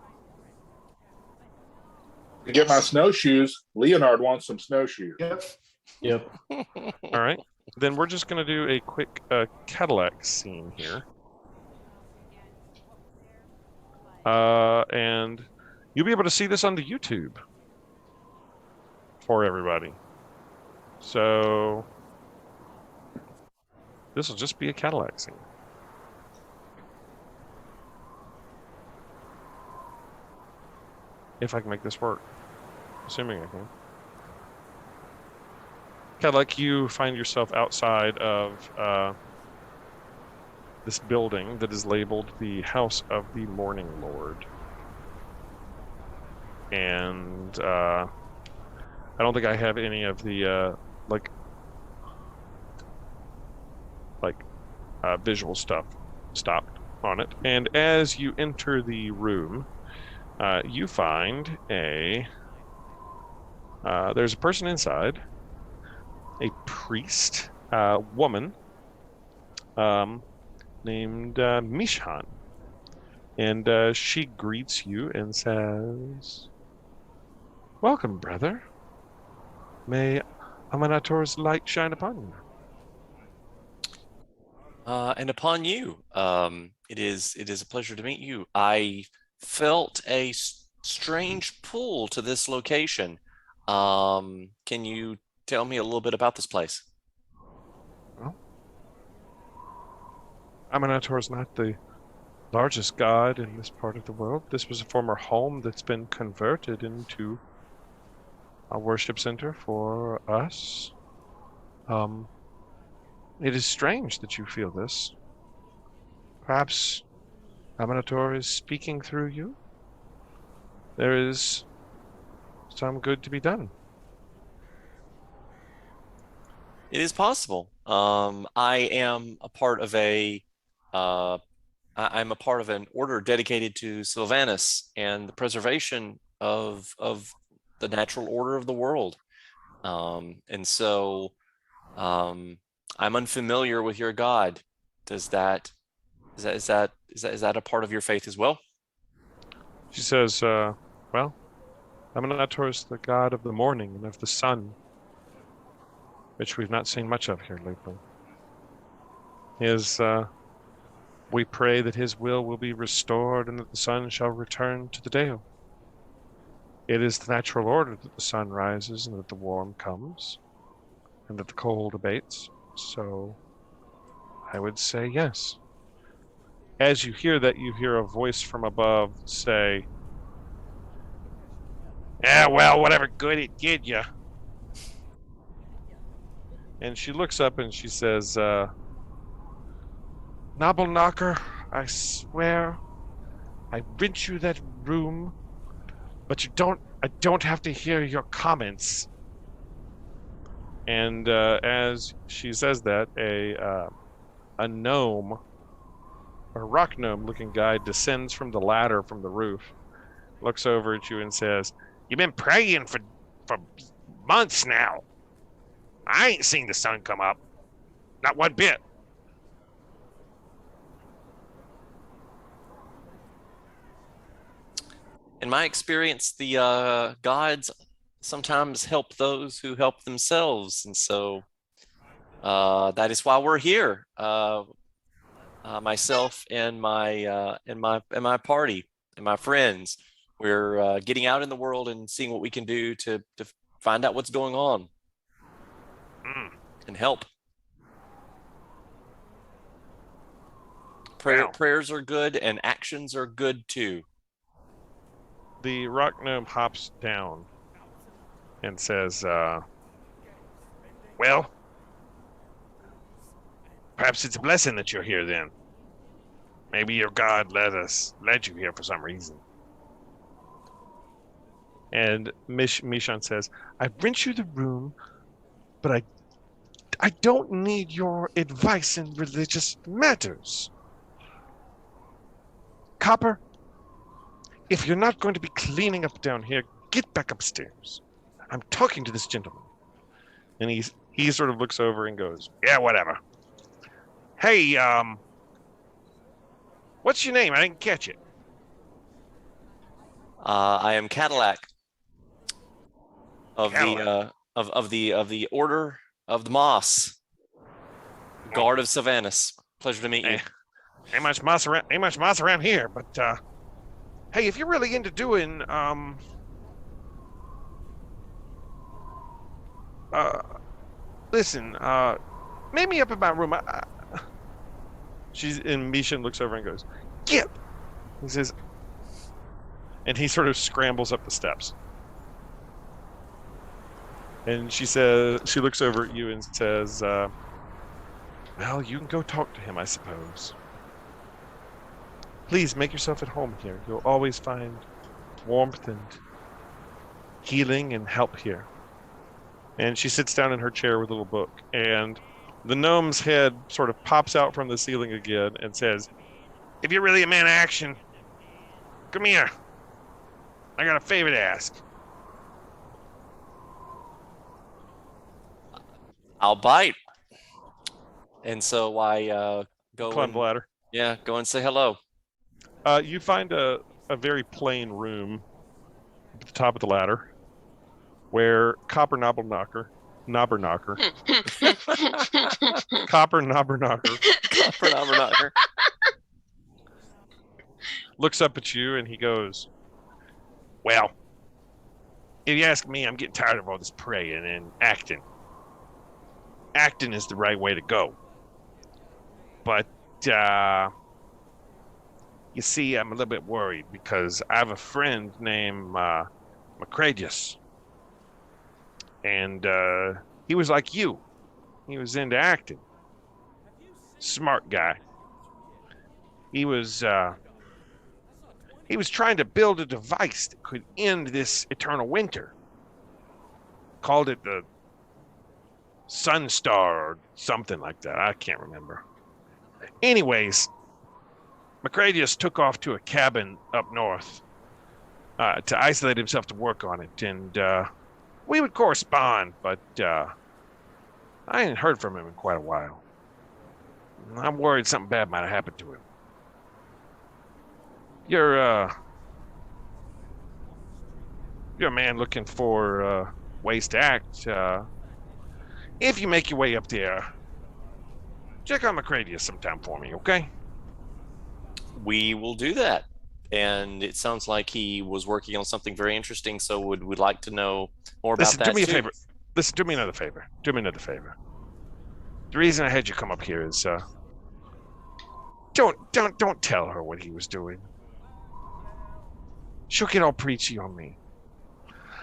To get my snowshoes, Leonard wants some snowshoes.
Yep.
All right. Then we're just going to do a quick Cadillac scene here. And you'll be able to see this on the YouTube for everybody. So this will just be a Cadillac scene. If I can make this work. Assuming I can. kind of like you find yourself outside of this building that is labeled the House of the Morning Lord. And I don't think I have any of the visual stuff stopped on it. And as you enter the room, you find there's a person inside, a priest, woman, named Mishan. And she greets you and says, "Welcome, brother. May Aminator's light shine upon you."
And upon you, it is a pleasure to meet you. I felt a strange pull to this location. Can you tell me a little bit about this place?
Well, Aminator is not the largest god in this part of the world. This was a former home that's been converted into a worship center for us. It is strange that you feel this. Perhaps Aminator is speaking through you. There is some good to be done.
It is possible. I am a part of I'm a part of an order dedicated to Sylvanus and the preservation of the natural order of the world. And so I'm unfamiliar with your god. Is that a part of your faith as well?
She says, well, Aminator is the god of the morning and of the sun, which we've not seen much of here lately. We pray that his will be restored and that the sun shall return to the dale. It is the natural order that the sun rises and that the warm comes and that the cold abates. So I would say yes. As you hear that, you hear a voice from above say, "Yeah, well, whatever good it did you." And she looks up and she says, "Noble Knocker, I swear I rent you that room, but I don't have to hear your comments." And as she says that, a gnome, a rock gnome looking guy, descends from the ladder from the roof, looks over at you and says, "You've been praying for months now. I ain't seen the sun come up. Not one bit."
In my experience, the gods sometimes help those who help themselves, and so that is why we're here. Myself and my party and my friends, we're getting out in the world and seeing what we can do to find out what's going on and help. Prayers are good and actions are good too.
The rock gnome hops down and says, "Well, perhaps it's a blessing that you're here then. Maybe your god led you here for some reason." And Mishan says, "I rent you the room, but I don't need your advice in religious matters. Copper, if you're not going to be cleaning up down here, get back upstairs. I'm talking to this gentleman." And he sort of looks over and goes, "Yeah, whatever. Hey, what's your name? I didn't catch it."
I am Cadillac of
Cadillac.
the Order of the Moss, Guard of Sylvanus. Pleasure to meet you.
Ain't much moss around here, but hey, if you're really into doing listen, meet me up in my room. And Mishan looks over and goes, "Gip!" He says, and he sort of scrambles up the steps. And she says, she looks over at you and says, well, you can go talk to him, I suppose. Please make yourself at home here. You'll always find warmth and healing and help here. And she sits down in her chair with a little book, and the gnome's head sort of pops out from the ceiling again and says, if you're really a man of action, come here. I got a favor to ask.
I'll bite. And so I go
Climb the ladder.
Yeah, go and say hello.
You find a very plain room at the top of the ladder where Copper Knobber Knocker looks up at you and he goes, well, if you ask me, I'm getting tired of all this praying and acting. Acting is the right way to go. But, you see, I'm a little bit worried because I have a friend named Macradius. And he was like you. He was into acting. Smart guy. He was trying to build a device that could end this eternal winter. Called it the Sunstar or something like that. I can't remember. Anyways, Macradius took off to a cabin up north to isolate himself to work on it, and we would correspond, but I ain't heard from him in quite a while. I'm worried something bad might have happened to him. You're a man looking for ways to act. If you make your way up there, check out Macradius sometime for me, okay?
We will do that. And it sounds like he was working on something very interesting, so we'd like to know more about that.
Do me a favor. Listen, do me another favor. Do me another favor. The reason I had you come up here is don't tell her what he was doing. She'll get all preachy on me.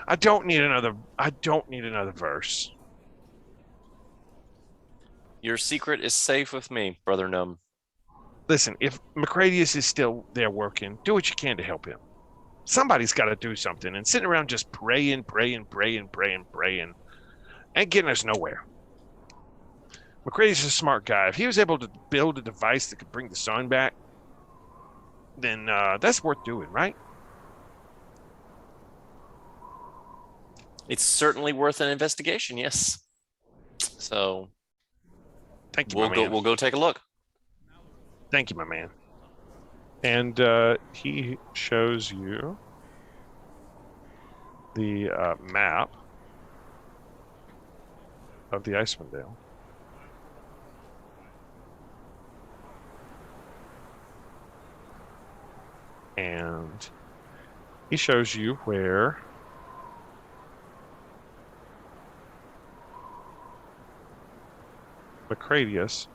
I don't need another verse.
Your secret is safe with me, Brother Gnome.
Listen, if Macradius is still there working, do what you can to help him. Somebody's got to do something, and sitting around just praying ain't getting us nowhere. Macradius is a smart guy. If he was able to build a device that could bring the sun back, then that's worth doing, right?
It's certainly worth an investigation, yes. So
thank you,
we'll go take a look.
Thank you, my man. And he shows you the map of the Icewind Dale. And he shows you where Macradius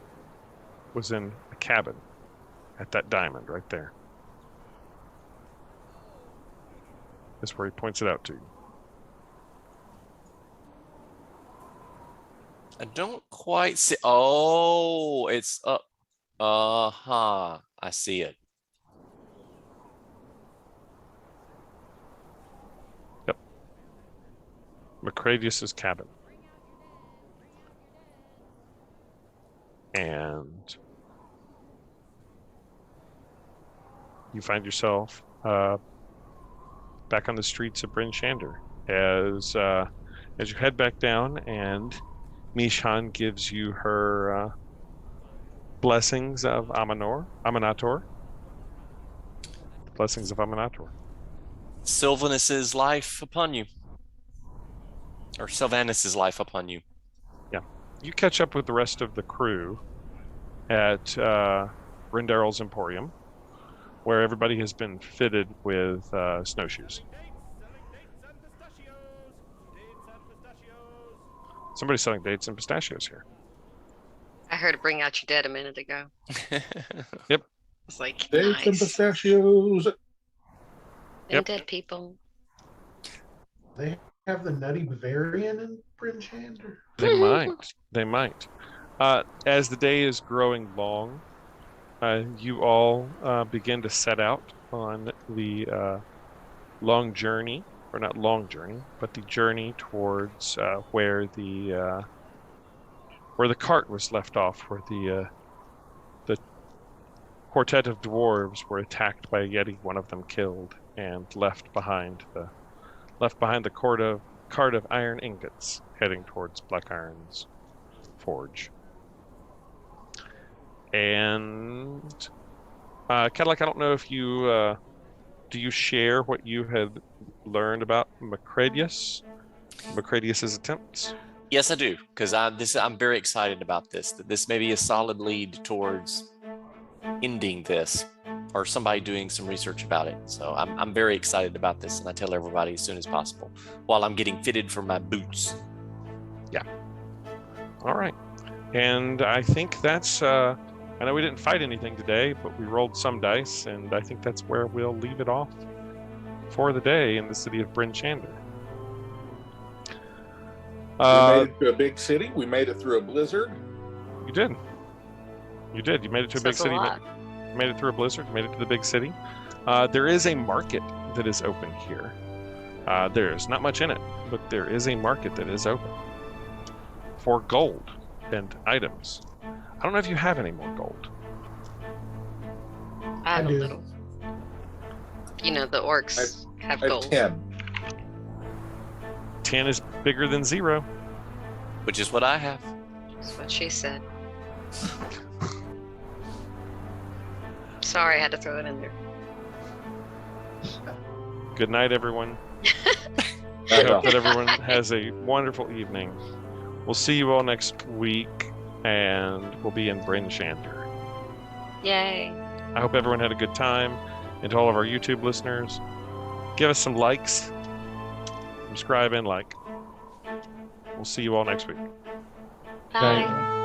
was in a cabin at that diamond right there. That's where he points it out to you.
I don't quite see. Oh, it's up. I see it.
Yep. Macradius's cabin. And you find yourself back on the streets of Bryn Shander as you head back down, and Mishan gives you her blessings of Aminator. Blessings of Aminator.
Sylvanus's life upon you. Or Sylvanus's life upon you.
Yeah. You catch up with the rest of the crew at Rindarel's Emporium, where everybody has been fitted with snowshoes. Somebody's selling dates and pistachios here.
I heard it bring out your dead a minute ago.
Yep.
It's like,
Dates and
nice.
pistachios.
Yep.
Dead people.
They have the Nutty Bavarian in Bryn Shander?
They might. They might. As the day is growing long, you all begin to set out on the long journey, or not long journey, but the journey towards where the cart was left off, where the quartet of dwarves were attacked by a yeti, one of them killed, and left behind the cart of iron ingots, heading towards Black Iron's forge. And Cadillac, I don't know if you do you share what you had learned about Macradius's attempts?
Yes, I do, because I'm very excited about this. That this may be a solid lead towards ending this, or somebody doing some research about it. So I'm very excited about this, and I tell everybody as soon as possible while I'm getting fitted for my boots.
Yeah. All right. And I think that's. I know we didn't fight anything today, but we rolled some dice, and I think that's where we'll leave it off for the day in the city of Bryn Shander.
We made it to a big city. We made it through a blizzard.
You did. You did. You made it to a big
Says a
city.
lot.
You made it through a blizzard. You made it to the big city. There is a market that is open here. There's not much in it, but there is a market that is open for gold and items. I don't know if you have any more gold.
I have
I
a
do.
little. You know, the orcs have
I have
gold.
10.
10 is bigger than 0.
Which is what I have.
That's what she said. Sorry, I had to throw it in there.
Good night, everyone. I hope that everyone has a wonderful evening. We'll see you all next week, and we'll be in Bryn Shander.
Yay.
I hope everyone had a good time. And to all of our YouTube listeners, give us some likes, subscribe, and like. We'll see you all next week.
Bye.